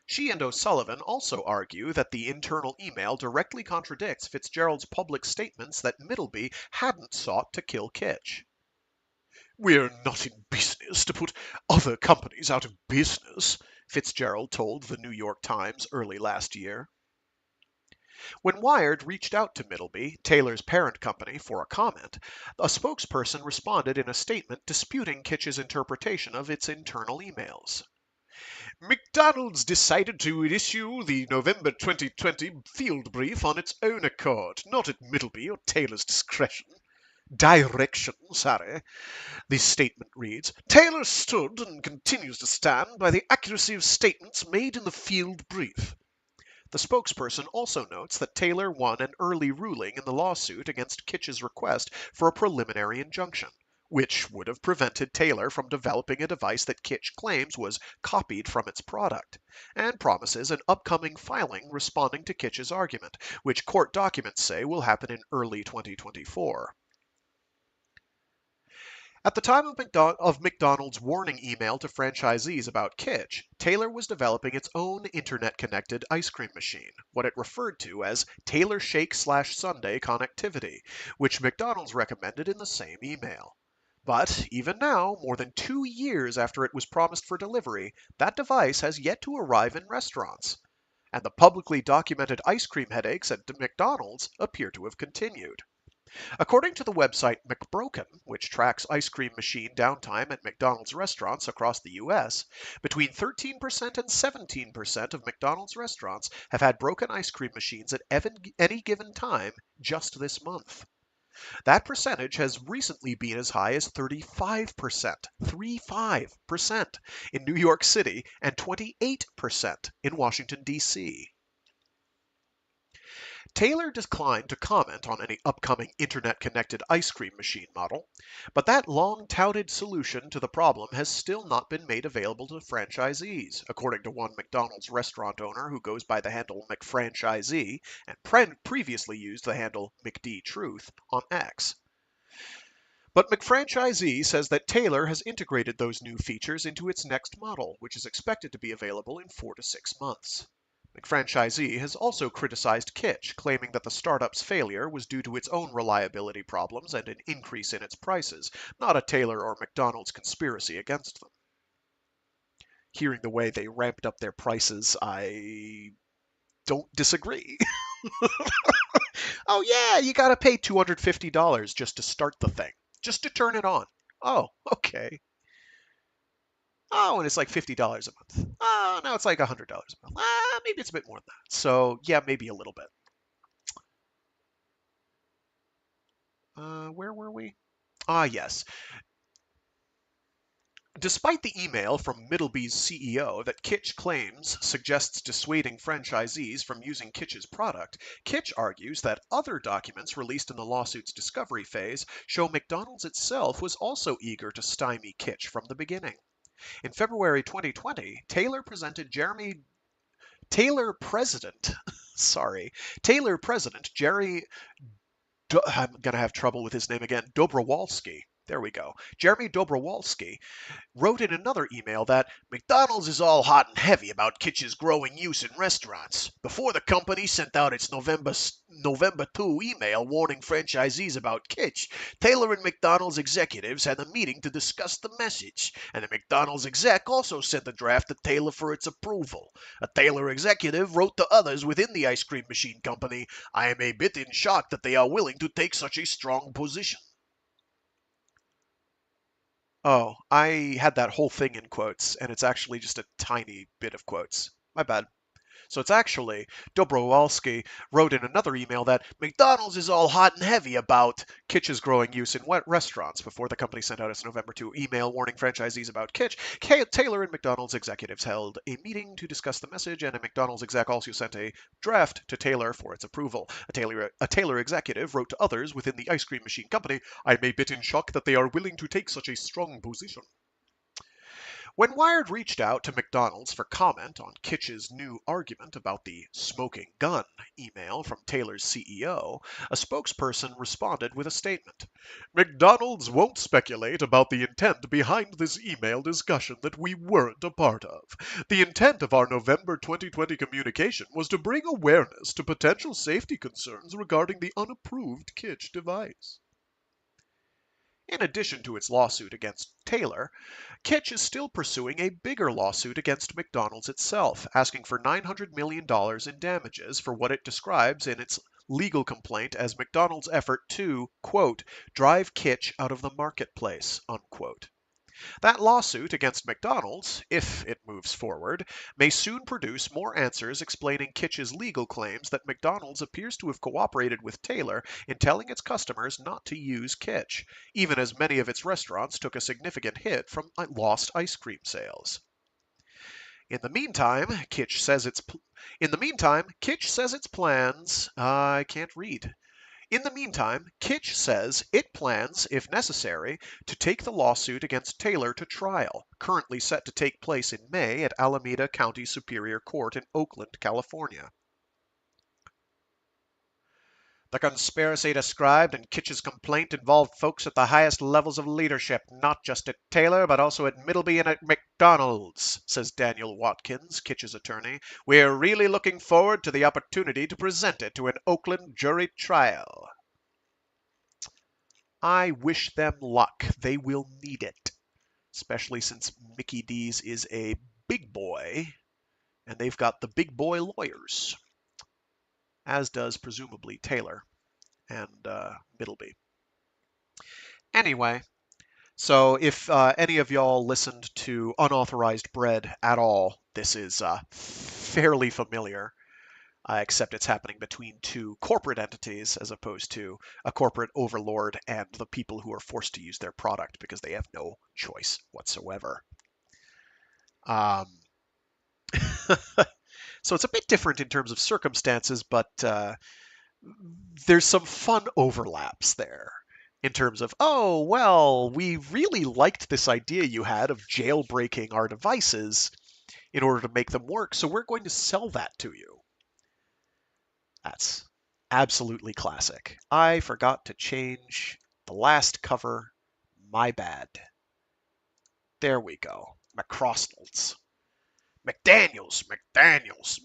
She and O'Sullivan also argue that the internal email directly contradicts Fitzgerald's public statements that Middleby hadn't sought to kill Kitch. "We're not in business to put other companies out of business," Fitzgerald told the New York Times early last year. When Wired reached out to Middleby, Taylor's parent company, for a comment, a spokesperson responded in a statement disputing Kitch's interpretation of its internal emails. "McDonald's decided to issue the November 2020 field brief on its own accord, not at Middleby or Taylor's direction, the statement reads. Taylor stood and continues to stand by the accuracy of statements made in the field brief. The spokesperson also notes that Taylor won an early ruling in the lawsuit against Kitch's request for a preliminary injunction, which would have prevented Taylor from developing a device that Kitch claims was copied from its product, and promises an upcoming filing responding to Kitch's argument, which court documents say will happen in early 2024. At the time of McDonald's warning email to franchisees about Kitch, Taylor was developing its own internet-connected ice cream machine, what it referred to as Taylor Shake/Sundae connectivity, which McDonald's recommended in the same email. But even now, more than 2 years after it was promised for delivery, that device has yet to arrive in restaurants. And the publicly documented ice cream headaches at McDonald's appear to have continued. According to the website McBroken, which tracks ice cream machine downtime at McDonald's restaurants across the U.S., between 13% and 17% of McDonald's restaurants have had broken ice cream machines at any given time just this month. That percentage has recently been as high as 35% in New York City and 28% in Washington, D.C. Taylor declined to comment on any upcoming internet-connected ice cream machine model, but that long-touted solution to the problem has still not been made available to franchisees, according to one McDonald's restaurant owner who goes by the handle McFranchisee and previously used the handle McDTruth on X. But McFranchisee says that Taylor has integrated those new features into its next model, which is expected to be available in 4 to 6 months. McFranchisee has also criticized Kitch, claiming that the startup's failure was due to its own reliability problems and an increase in its prices, not a Taylor or McDonald's conspiracy against them. Hearing the way they ramped up their prices, I don't disagree. Oh yeah, you gotta pay $250 just to start the thing, just to turn it on. Oh, okay. Oh, and it's like $50 a month. Oh, now it's like $100 a month. Maybe it's a bit more than that. So, yeah, maybe a little bit. Where were we? Yes. Despite the email from Middleby's CEO that Kitch claims suggests dissuading franchisees from using Kitch's product, Kitch argues that other documents released in the lawsuit's discovery phase show McDonald's itself was also eager to stymie Kitch from the beginning. In February 2020, Taylor President Jerry I'm going to have trouble with his name again, Dobrowolski. There we go. Jeremy Dobrowolski wrote in another email that McDonald's is all hot and heavy about Kitch's growing use in restaurants. Before the company sent out its November 2 email warning franchisees about Kitch, Taylor and McDonald's executives had a meeting to discuss the message, and the McDonald's exec also sent the draft to Taylor for its approval. A Taylor executive wrote to others within the ice cream machine company, I am a bit in shock that they are willing to take such a strong position. Oh, I had that whole thing in quotes, and it's actually just a tiny bit of quotes. My bad. So it's actually Dobrowolski wrote in another email that McDonald's is all hot and heavy about Kitsch's growing use in wet restaurants before the company sent out its November 2 email warning franchisees about Kitsch. Taylor and McDonald's executives held a meeting to discuss the message, and a McDonald's exec also sent a draft to Taylor for its approval. A Taylor executive wrote to others within the ice cream machine company, "I'm a bit in shock that they are willing to take such a strong position." When Wired reached out to McDonald's for comment on Kitsch's new argument about the smoking gun email from Taylor's CEO, a spokesperson responded with a statement. "McDonald's won't speculate about the intent behind this email discussion that we weren't a part of. The intent of our November 2020 communication was to bring awareness to potential safety concerns regarding the unapproved Kitsch device." In addition to its lawsuit against Taylor, Kitsch is still pursuing a bigger lawsuit against McDonald's itself, asking for $900 million in damages for what it describes in its legal complaint as McDonald's effort to, quote, drive Kitsch out of the marketplace, unquote. That lawsuit against McDonald's, if it moves forward, may soon produce more answers explaining Kitsch's legal claims that McDonald's appears to have cooperated with Taylor in telling its customers not to use Kitsch, even as many of its restaurants took a significant hit from lost ice cream sales. In the meantime, Kitsch says its plans. I can't read. In the meantime, Kitsch says it plans, if necessary, to take the lawsuit against Taylor to trial, currently set to take place in May at Alameda County Superior Court in Oakland, California. The conspiracy described in Kitsch's complaint involved folks at the highest levels of leadership, not just at Taylor, but also at Middleby and at McDonald's, says Daniel Watkins, Kitsch's attorney. "We're really looking forward to the opportunity to present it to an Oakland jury trial." I wish them luck. They will need it, especially since Mickey D's is a big boy, and they've got the big boy lawyers, as does presumably Taylor and Middleby. Anyway, so if any of y'all listened to Unauthorized Bread at all, this is fairly familiar. Except it's happening between two corporate entities as opposed to a corporate overlord and the people who are forced to use their product because they have no choice whatsoever. So it's a bit different in terms of circumstances, but there's some fun overlaps there in terms of, oh, well, we really liked this idea you had of jailbreaking our devices in order to make them work, so we're going to sell that to you. That's absolutely classic. I forgot to change the last cover. My bad. There we go. McCrostles. McDaniels. McDaniels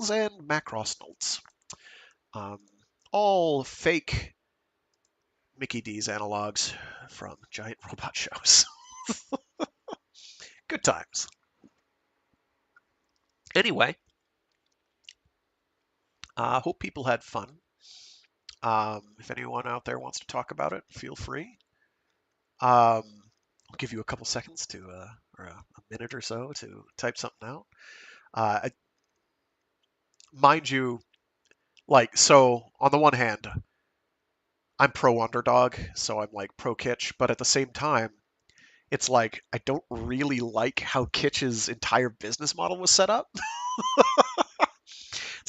and McCrostles. All fake Mickey D's analogs from giant robot shows. Good times. Anyway. Hope people had fun. If anyone out there wants to talk about it, feel free. I'll give you a couple seconds to, or a minute or so to type something out. Mind you, like, so on the one hand, I'm pro underdog, so I'm like pro Kitsch, but at the same time, it's like I don't really like how Kitsch's entire business model was set up.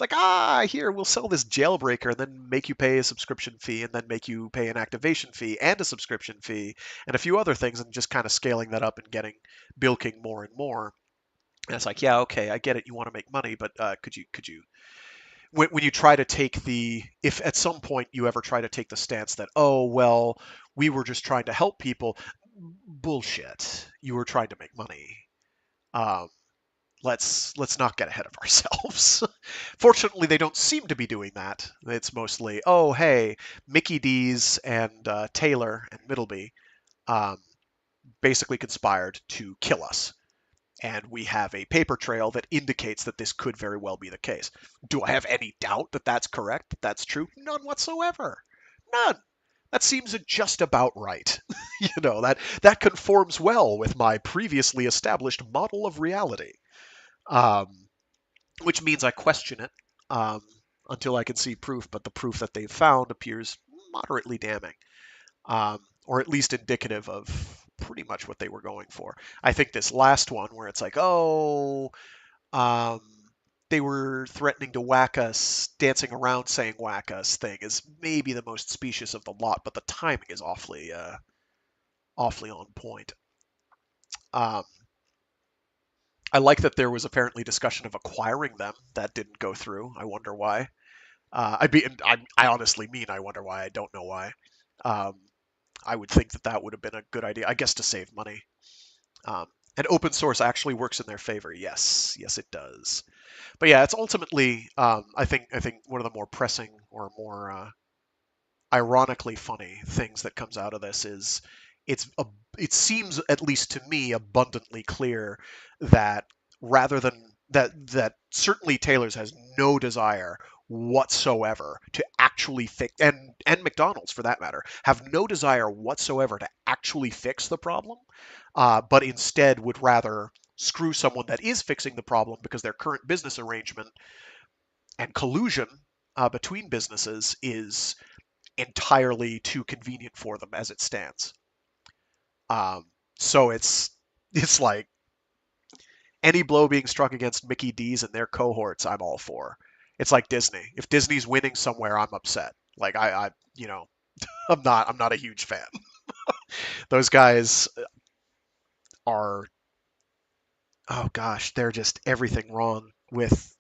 It's like, here, we'll sell this jailbreaker and then make you pay a subscription fee and then make you pay an activation fee and a subscription fee and a few other things and just kind of scaling that up and getting bilking more and more. And it's like, yeah, okay, I get it. You want to make money, but could you when you try to take if at some point you ever try to take the stance that, oh, well, we were just trying to help people, bullshit. You were trying to make money. Let's not get ahead of ourselves. Fortunately, they don't seem to be doing that. It's mostly, oh, hey, Mickey D's and Taylor and Middleby basically conspired to kill us. And we have a paper trail that indicates that this could very well be the case. Do I have any doubt that that's correct, that that's true? None whatsoever. None. That seems just about right. That conforms well with my previously established model of reality. um, which means I question it um, until I can see proof. But the proof that they've found appears moderately damning, or at least indicative of pretty much what they were going for. I think this last one, where it's like, oh, um, they were threatening to whack us, dancing around saying whack us thing, is maybe the most specious of the lot, but the timing is awfully on point. Um, I like that there was apparently discussion of acquiring them. That didn't go through. I wonder why. I honestly mean I wonder why. I don't know why. Um, I would think that that would have been a good idea. I guess to save money. Um, and open source actually works in their favor. Yes, yes, it does. But yeah, it's ultimately I think one of the more pressing or more ironically funny things that comes out of this is it's a, it seems, at least to me, abundantly clear that rather than that certainly Taylor's has no desire whatsoever to actually fix, and McDonald's for that matter have no desire whatsoever to actually fix the problem, but instead would rather screw someone that is fixing the problem because their current business arrangement and collusion between businesses is entirely too convenient for them as it stands. Um, so it's like any blow being struck against Mickey D's and their cohorts, I'm all for. It's like Disney. If Disney's winning somewhere, I'm upset. Like I I'm not a huge fan. Those guys are, oh gosh, they're just everything wrong with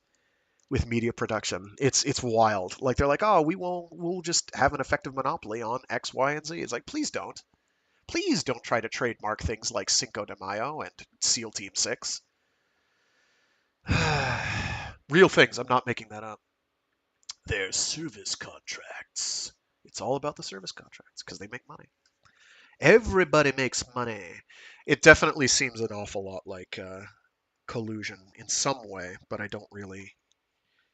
media production. It's wild. Like they're like, oh, we'll just have an effective monopoly on X, Y, and Z. It's like, please don't. Please don't try to trademark things like Cinco de Mayo and SEAL Team 6. Real things. I'm not making that up. They're service contracts. It's all about the service contracts because they make money. Everybody makes money. It definitely seems an awful lot like collusion in some way, but I don't really.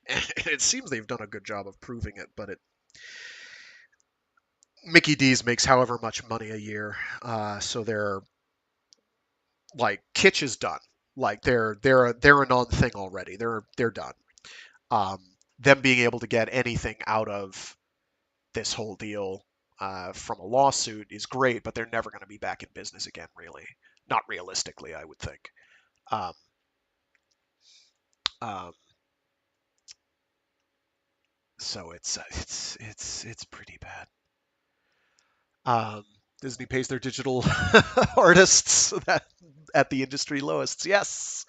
It seems they've done a good job of proving it, but Mickey D's makes however much money a year, so they're like Kitsch is done. Like they're a non thing already. They're done. Um, them being able to get anything out of this whole deal from a lawsuit is great, but they're never going to be back in business again. Really, not realistically, I would think. Um, um, so it's pretty bad. Um, Disney pays their digital artists that at the industry lowest. Yes.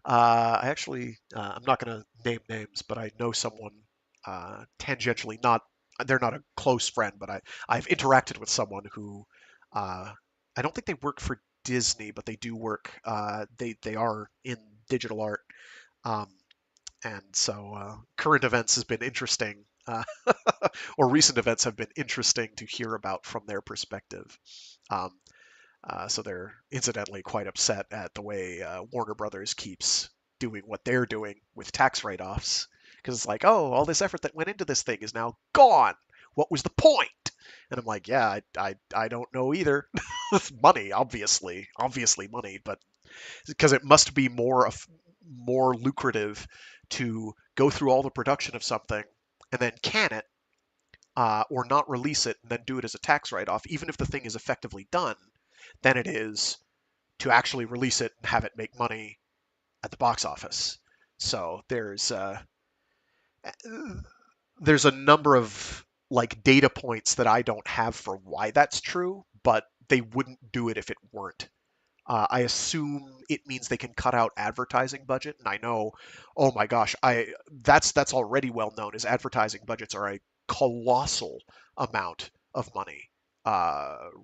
I'm not going to name names, but I know someone tangentially, they're not a close friend, but I've interacted with someone who, I don't think they work for Disney, but they do work, they are in digital art. Um, and so current events has been interesting, or recent events have been interesting to hear about from their perspective. Um, so they're incidentally quite upset at the way Warner Brothers keeps doing what they're doing with tax write-offs, because it's like, oh, all this effort that went into this thing is now gone. What was the point? And I'm like, yeah, I don't know either. Money, obviously money, but because it must be more lucrative to go through all the production of something and then can it, or not release it and then do it as a tax write-off, even if the thing is effectively done, than it is to actually release it and have it make money at the box office. So there's a number of like data points that I don't have for why that's true, but they wouldn't do it if it weren't. I assume it means they can cut out advertising budget, and I know, oh my gosh, I that's already well known, as advertising budgets are a colossal amount of money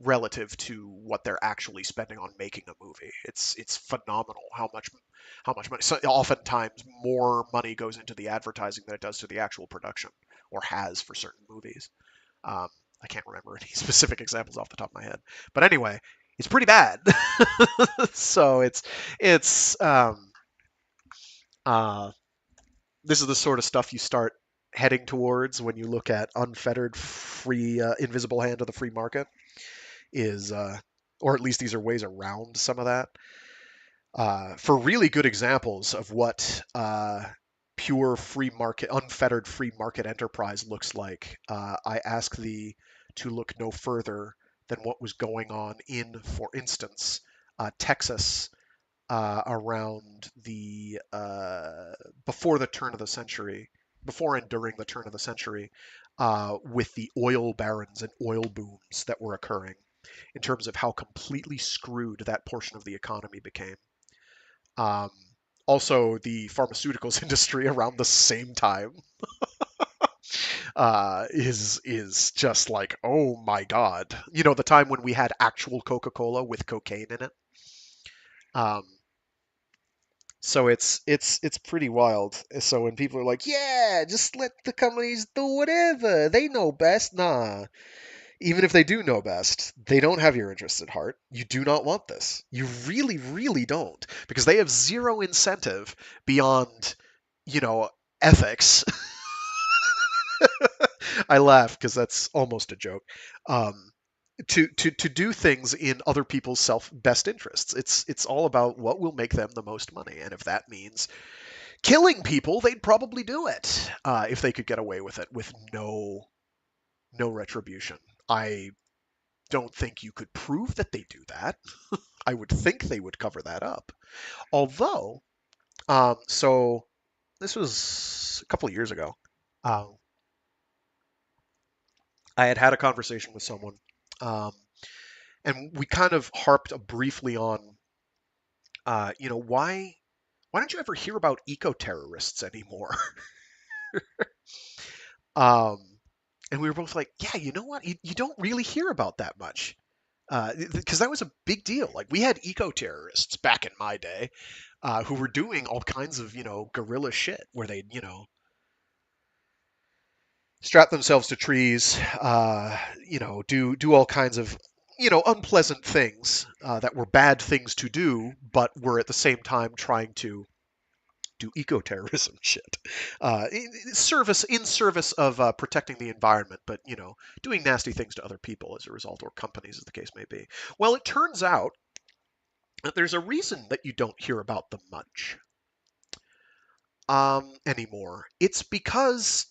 relative to what they're actually spending on making a movie. It's phenomenal how much money. So oftentimes more money goes into the advertising than it does to the actual production, or has for certain movies. Um, I can't remember any specific examples off the top of my head, but anyway, it's pretty bad. So it's uh, this is the sort of stuff you start heading towards when you look at unfettered free invisible hand of the free market is or at least these are ways around some of that. For really good examples of what pure free market, unfettered free market enterprise looks like, I ask thee to look no further than what was going on in, for instance, Texas around the before the turn of the century, before and during the turn of the century, with the oil barons and oil booms that were occurring, in terms of how completely screwed that portion of the economy became. Um, Also, the pharmaceuticals industry around the same time is just like, oh my god, the time when we had actual Coca-Cola with cocaine in it. Um, so it's pretty wild. So when people are like, yeah, just let the companies do whatever, they know best. Nah, even if they do know best, they don't have your interests at heart. You do not want this. You really, really don't, because they have zero incentive beyond, you know, ethics. I laugh because that's almost a joke. Um, to do things in other people's self best interests. It's all about what will make them the most money, and if that means killing people, they'd probably do it if they could get away with it with no retribution. I don't think you could prove that they do that. I would think they would cover that up. Although, so this was a couple of years ago. Um, I had a conversation with someone, um, and we kind of harped briefly on, why don't you ever hear about eco terrorists anymore? um, and we were both like, yeah, you know what? You don't really hear about that much. Because that was a big deal. Like we had eco terrorists back in my day, who were doing all kinds of guerrilla shit where they strap themselves to trees, do all kinds of unpleasant things that were bad things to do, but were at the same time trying to do eco-terrorism shit, in service of protecting the environment, but doing nasty things to other people as a result, or companies, as the case may be. Well, it turns out that there's a reason that you don't hear about them much anymore. It's because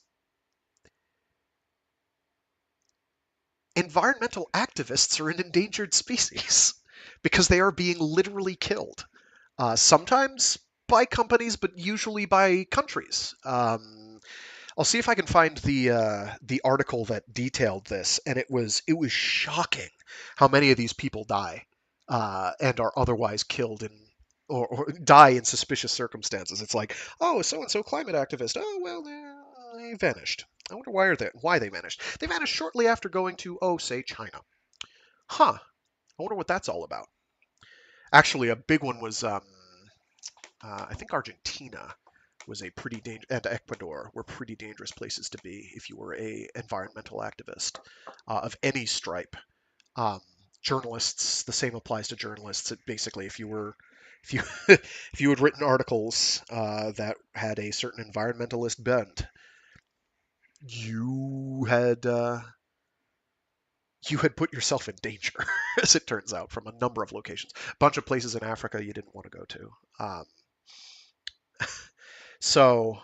environmental activists are an endangered species because they are being literally killed. Sometimes by companies, but usually by countries. I'll see if I can find the article that detailed this, and it was shocking how many of these people die and are otherwise killed in or die in suspicious circumstances. It's like, oh, so and so climate activist. Oh well, they vanished. I wonder why they vanished. They vanished shortly after going to, say China. Huh. I wonder what that's all about. Actually, a big one was I think Argentina was a pretty dangerous, and Ecuador were pretty dangerous places to be if you were a environmental activist of any stripe. Um, Journalists, the same applies to journalists. Basically, if you if you had written articles that had a certain environmentalist bent, you had uh, you had put yourself in danger, as it turns out, from a number of locations. A bunch of places in Africa you didn't want to go to. So,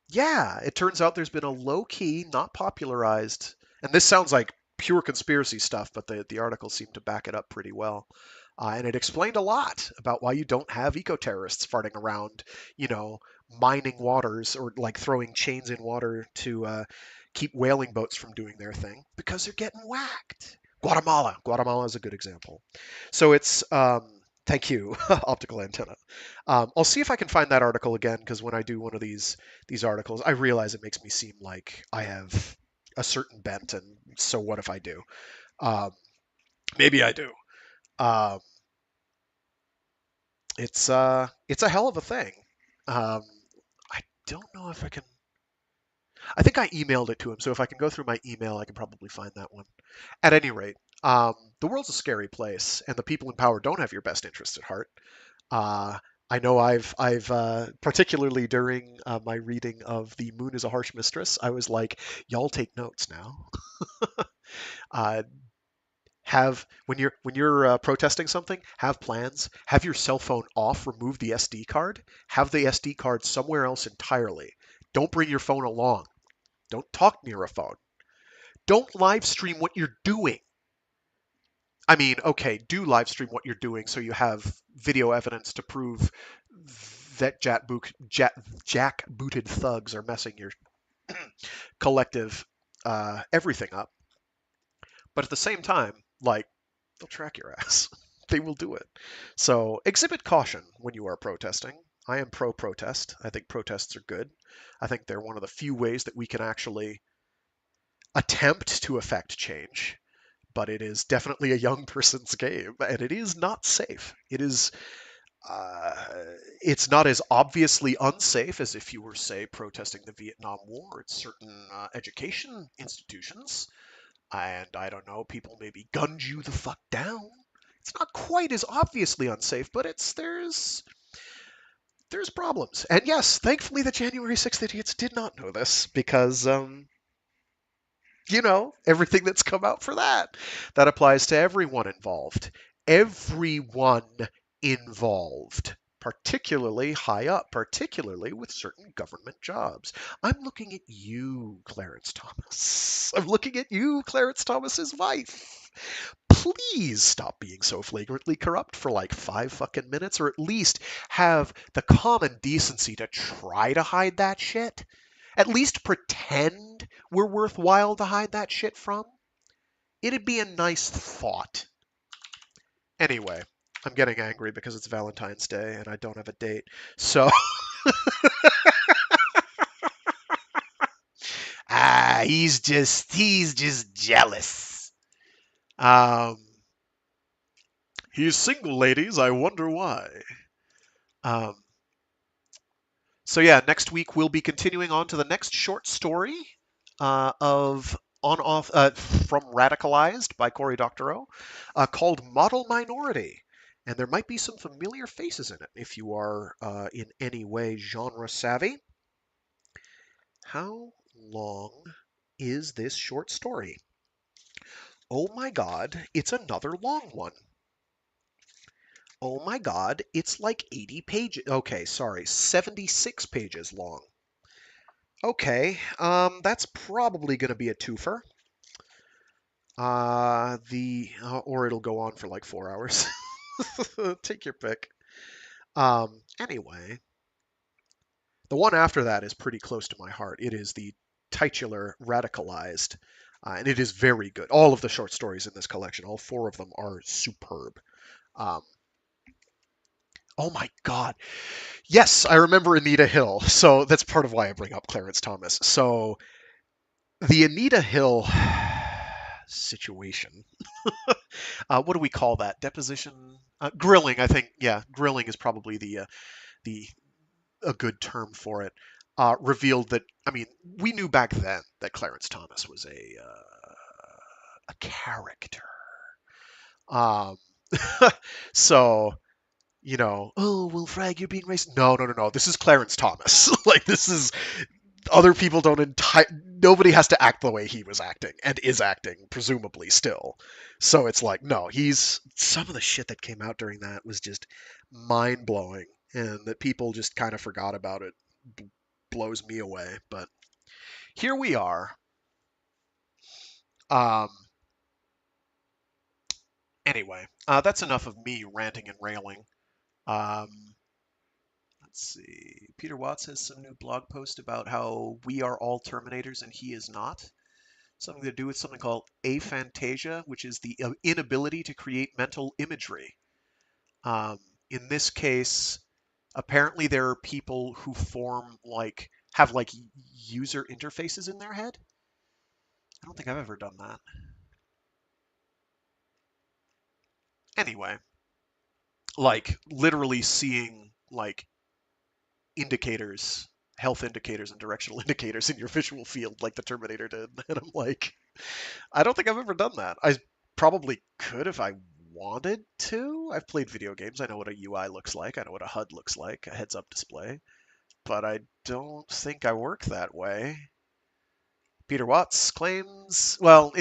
yeah, it turns out there's been a low key, not popularized, and this sounds like pure conspiracy stuff, but the article seemed to back it up pretty well. And it explained a lot about why you don't have eco terrorists farting around, you know, mining waters or like throwing chains in water to keep whaling boats from doing their thing because they're getting whacked. Guatemala is a good example. So it's thank you, optical antenna. I'll see if I can find that article again because when I do one of these articles, I realize it makes me seem like I have a certain bent, and so what if I do? Um, Maybe I do. Um, it's a hell of a thing. Um, I don't know if I can. I think I emailed it to him, so if I can go through my email, I can probably find that one. At any rate, the world's a scary place, and the people in power don't have your best interest at heart. Uh, I know I've particularly during my reading of The Moon is a Harsh Mistress, I was like, y'all take notes now. Uh, Have when you're protesting something, have plans. Have your cell phone off. Remove the SD card. Have the SD card somewhere else entirely. Don't bring your phone along. Don't talk near a phone. Don't live stream what you're doing. I mean, okay, do live stream what you're doing so you have video evidence to prove that jack-booted thugs are messing your collective everything up. But at the same time, like, they'll track your ass. They will do it. So exhibit caution when you are protesting. I am pro-protest. I think protests are good. I think they're one of the few ways that we can actually attempt to affect change. But it is definitely a young person's game, and it is not safe. Uh, it's not as obviously unsafe as if you were, say, protesting the Vietnam War at certain education institutions, and I don't know, people maybe gunned you the fuck down. It's not quite as obviously unsafe, but there's problems. And yes, thankfully the January 6th idiots did not know this because everything that's come out for that. That applies to everyone involved. Everyone involved, particularly high up, particularly with certain government jobs. I'm looking at you, Clarence Thomas. I'm looking at you, Clarence Thomas's wife. Please stop being so flagrantly corrupt for like 5 fucking minutes, or at least have the common decency to try to hide that shit. At least pretend we're worthwhile to hide that shit from. It'd be a nice thought. Anyway, I'm getting angry because it's Valentine's Day and I don't have a date. So, he's just jealous. Um, he's single, ladies. I wonder why. Um, so yeah, next week we'll be continuing on to the next short story of on off from Radicalized by Cory Doctorow, called Model Minority. And there might be some familiar faces in it if you are in any way genre savvy. How long is this short story? Oh my god, it's another long one. Oh my god, it's like 80 pages. Okay, sorry, 76 pages long. Okay, that's probably going to be a twofer. Or it'll go on for like 4 hours. Take your pick. Anyway, the one after that is pretty close to my heart. It is the titular Radicalized, and it is very good. All of the short stories in this collection, all 4 of them, are superb. Um, oh my God. Yes, I remember Anita Hill. So that's part of why I bring up Clarence Thomas. So the Anita Hill situation. What do we call that? Deposition, grilling. I think, yeah, grilling is probably the a good term for it. Revealed that, I mean, we knew back then that Clarence Thomas was a character. Um, so oh well, Frag, you're being racist. No, no, no, no. This is Clarence Thomas. Like this is other people don't nobody has to act the way he was acting and is acting presumably still. So it's like no, he's some of the shit that came out during that was just mind-blowing, and that people just kind of forgot about it blows me away. But here we are. um anyway, that's enough of me ranting and railing. um Let's see. Peter Watts has some new blog post about how we are all Terminators and he is not. Something to do with something called aphantasia, which is the inability to create mental imagery. Um, in this case, apparently there are people who have like user interfaces in their head. I don't think I've ever done that. Anyway, like literally seeing like indicators, health indicators and directional indicators in your visual field like the Terminator did. And I'm like, I don't think I've ever done that. I probably could if I wanted to. I've played video games. I know what a UI looks like. I know what a HUD looks like, a heads-up display. But I don't think I work that way. Peter Watts claims, well,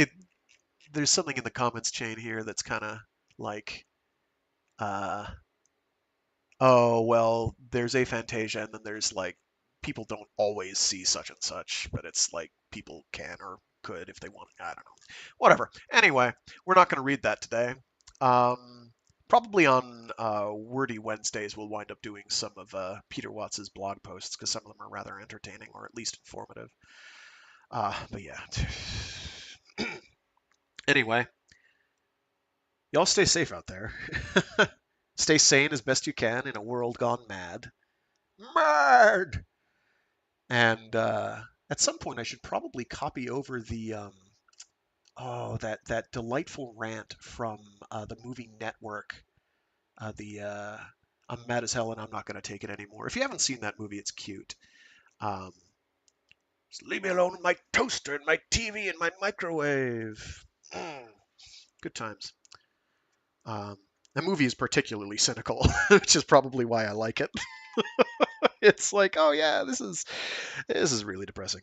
there's something in the comments chain here that's kind of like, uh, oh, well, there's aphantasia, and then there's like, people don't always see such and such, but it's like people can or could if they want. I don't know. Whatever. Anyway, we're not going to read that today. Probably on Wordy Wednesdays, we'll wind up doing some of Peter Watts's blog posts because some of them are rather entertaining or at least informative. But yeah. Anyway, y'all stay safe out there. Stay sane as best you can in a world gone mad. Mad! And at some point, I should probably copy over the that delightful rant from the movie Network. The I'm mad as hell and I'm not going to take it anymore. If you haven't seen that movie, it's cute. Um, just leave me alone with my toaster and my TV and my microwave. Good times. The movie is particularly cynical, which is probably why I like it. It's like, oh yeah, this is really depressing.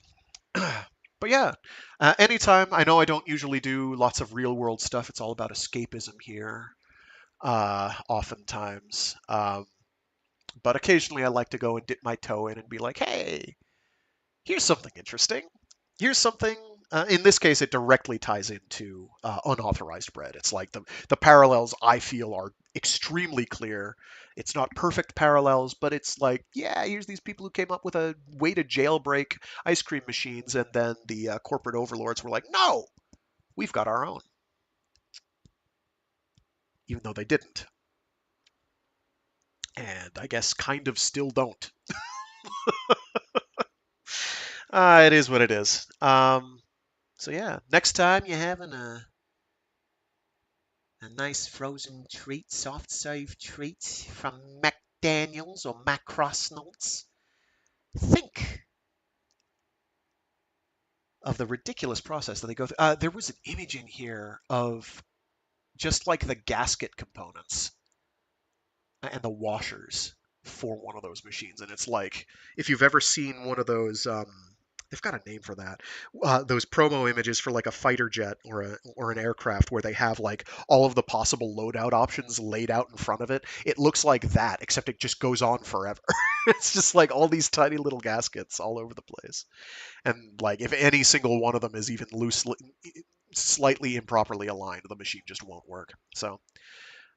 But yeah, anytime. I know I don't usually do lots of real world stuff. It's all about escapism here, oftentimes. But occasionally I like to go and dip my toe in and be like, hey, here's something interesting. Here's something. In this case, it directly ties into unauthorized bread. It's like the parallels I feel are extremely clear. It's not perfect parallels, but it's like, yeah, here's these people who came up with a way to jailbreak ice cream machines, and then the corporate overlords were like, no, we've got our own, even though they didn't. And I guess kind of still don't. It is what it is. So yeah, next time you're having a nice frozen treat, soft serve treat from McDaniels or Macrosnolds, think of the ridiculous process that they go through. There was an image in here of just like the gasket components and the washers for one of those machines. And it's like, if you've ever seen one of those, they've got a name for that. Those promo images for like a fighter jet or an aircraft where they have like all of the possible loadout options laid out in front of it. It looks like that, except it just goes on forever. It's just like all these tiny little gaskets all over the place. And like if any single one of them is even loosely, slightly improperly aligned, the machine just won't work. So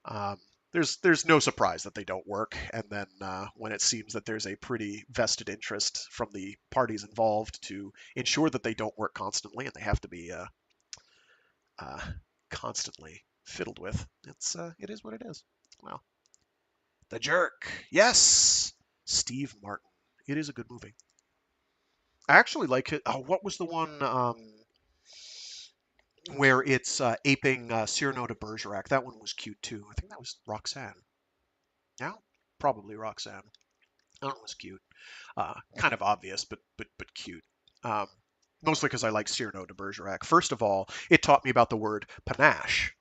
um, there's no surprise that they don't work. And then when it seems that there's a pretty vested interest from the parties involved to ensure that they don't work constantly and they have to be uh, constantly fiddled with, it is what it is. Well, The Jerk, yes, Steve Martin. It is a good movie. I actually like it. Oh, what was the one where it's aping Cyrano de Bergerac? That one was cute too. I think that was Roxanne. Yeah, probably Roxanne. That one was cute. Kind of obvious, but cute. Um, Mostly because I like Cyrano de Bergerac. First of all, it taught me about the word panache.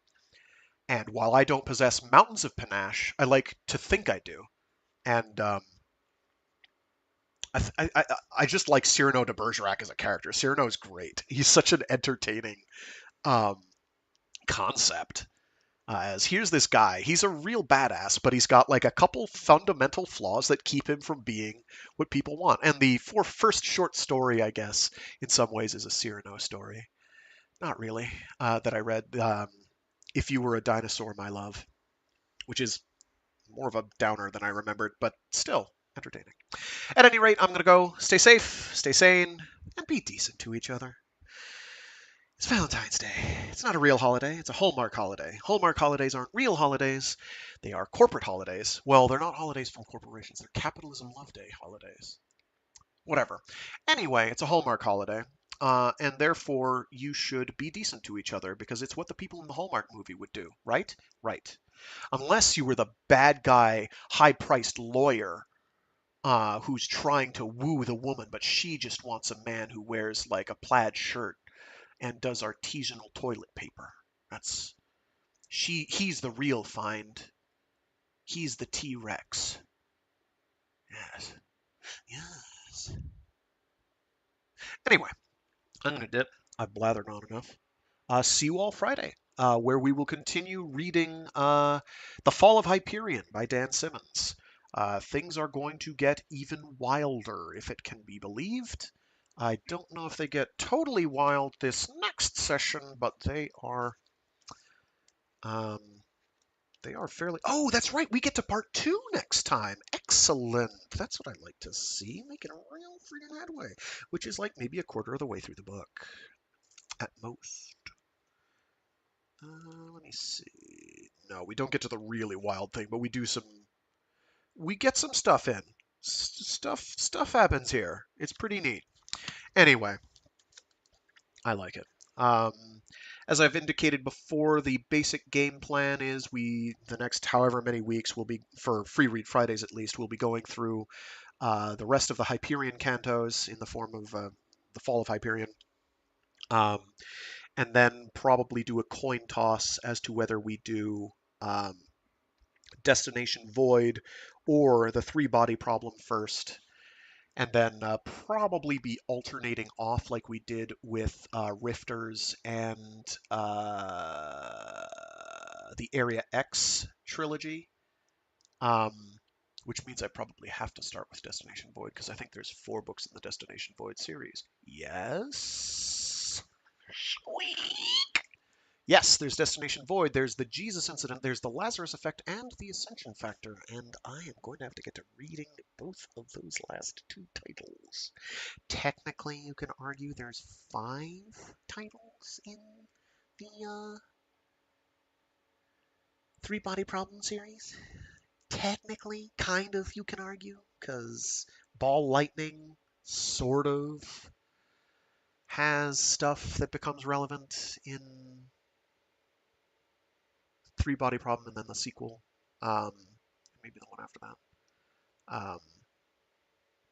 And while I don't possess mountains of panache, I like to think I do. And I just like Cyrano de Bergerac as a character. Cyrano is great. He's such an entertaining um, concept. As here's this guy, he's a real badass, but he's got like a couple fundamental flaws that keep him from being what people want. And the first short story, I guess, in some ways is a Cyrano story. Not really, that I read. If You Were a Dinosaur, My Love, which is more of a downer than I remembered, but still entertaining. At any rate, I'm going to go. Stay safe, stay sane, and be decent to each other. It's Valentine's Day. It's not a real holiday. It's a Hallmark holiday. Hallmark holidays aren't real holidays. They are corporate holidays. Well, they're not holidays from corporations. They're Capitalism Love Day holidays. Whatever. Anyway, it's a Hallmark holiday. And therefore, you should be decent to each other because it's what the people in the Hallmark movie would do, right? Right. Unless you were the bad guy, high-priced lawyer who's trying to woo the woman, but she just wants a man who wears like a plaid shirt and does artisanal toilet paper. That's he's the real find. He's the T-Rex. Yes. Yes. Anyway, I'm gonna dip. I've blathered on enough. See you all Friday, where we will continue reading The Fall of Hyperion by Dan Simmons. Things are going to get even wilder, if it can be believed. I don't know if they get totally wild this next session, but um, they are fairly. Oh, that's right. We get to part 2 next time. Excellent. That's what I like to see. Making a real freaking headway, which is like maybe a quarter of the way through the book at most. Let me see. No, we don't get to the really wild thing, but we do some. We get some stuff in. Stuff happens here. It's pretty neat. Anyway, I like it. Um, as I've indicated before, the basic game plan is the next however many weeks will be for Free Read Fridays at least. We'll be going through the rest of the Hyperion cantos in the form of the Fall of Hyperion. Um, and then probably do a coin toss as to whether we do Destination Void or the 3-body problem first, and then probably be alternating off like we did with Rifters and the Area X trilogy, um, which means I probably have to start with Destination Void because I think there's 4 books in the Destination Void series. Yes. Squeak. Yes, there's Destination Void, there's the Jesus Incident, there's the Lazarus Effect, and the Ascension Factor, and I am going to have to get to reading both of those last 2 titles. Technically, you can argue there's 5 titles in the 3-body problem series. Technically, kind of, you can argue, because Ball Lightning sort of has stuff that becomes relevant in 3-body problem and then the sequel, maybe the one after that.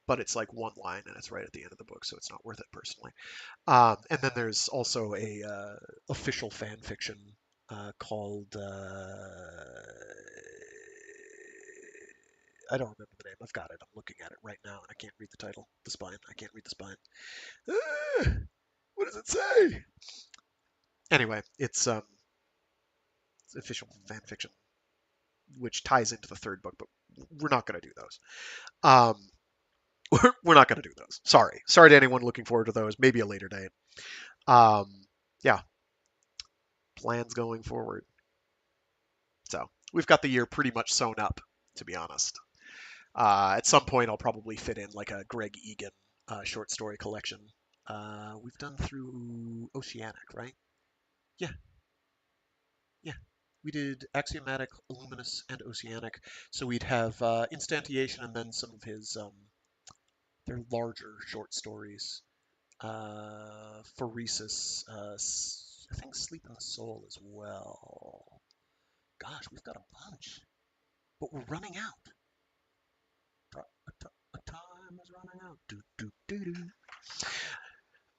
But it's like one line and it's right at the end of the book, so it's not worth it personally. And then there's also a official fan fiction called I don't remember the name. I've got it. I'm looking at it right now, and I can't read the title. The spine. I can't read the spine. What does it say? Anyway, it's official fan fiction, which ties into the 3rd book, but we're not going to do those. We're not going to do those. Sorry to anyone looking forward to those. Maybe a later date. Yeah, plans going forward. So we've got the year pretty much sewn up, to be honest. At some point, I'll probably fit in like a Greg Egan short story collection. We've done through Oceanic, right? Yeah, yeah. We did Axiomatic, Luminous, and Oceanic. So we'd have Instantiation and then some of his their larger short stories. Phoresis, I think Sleep in the Soul as well. Gosh, we've got a bunch, but we're running out. Time is running out. Do, do, do, do.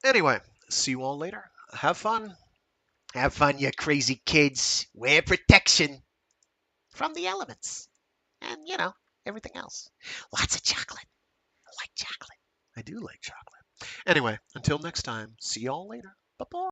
Anyway, see you all later. Have fun. Have fun, you crazy kids. Wear protection from the elements. And, everything else. Lots of chocolate. I like chocolate. I do like chocolate. Anyway, until next time, see y'all later. Bye-bye.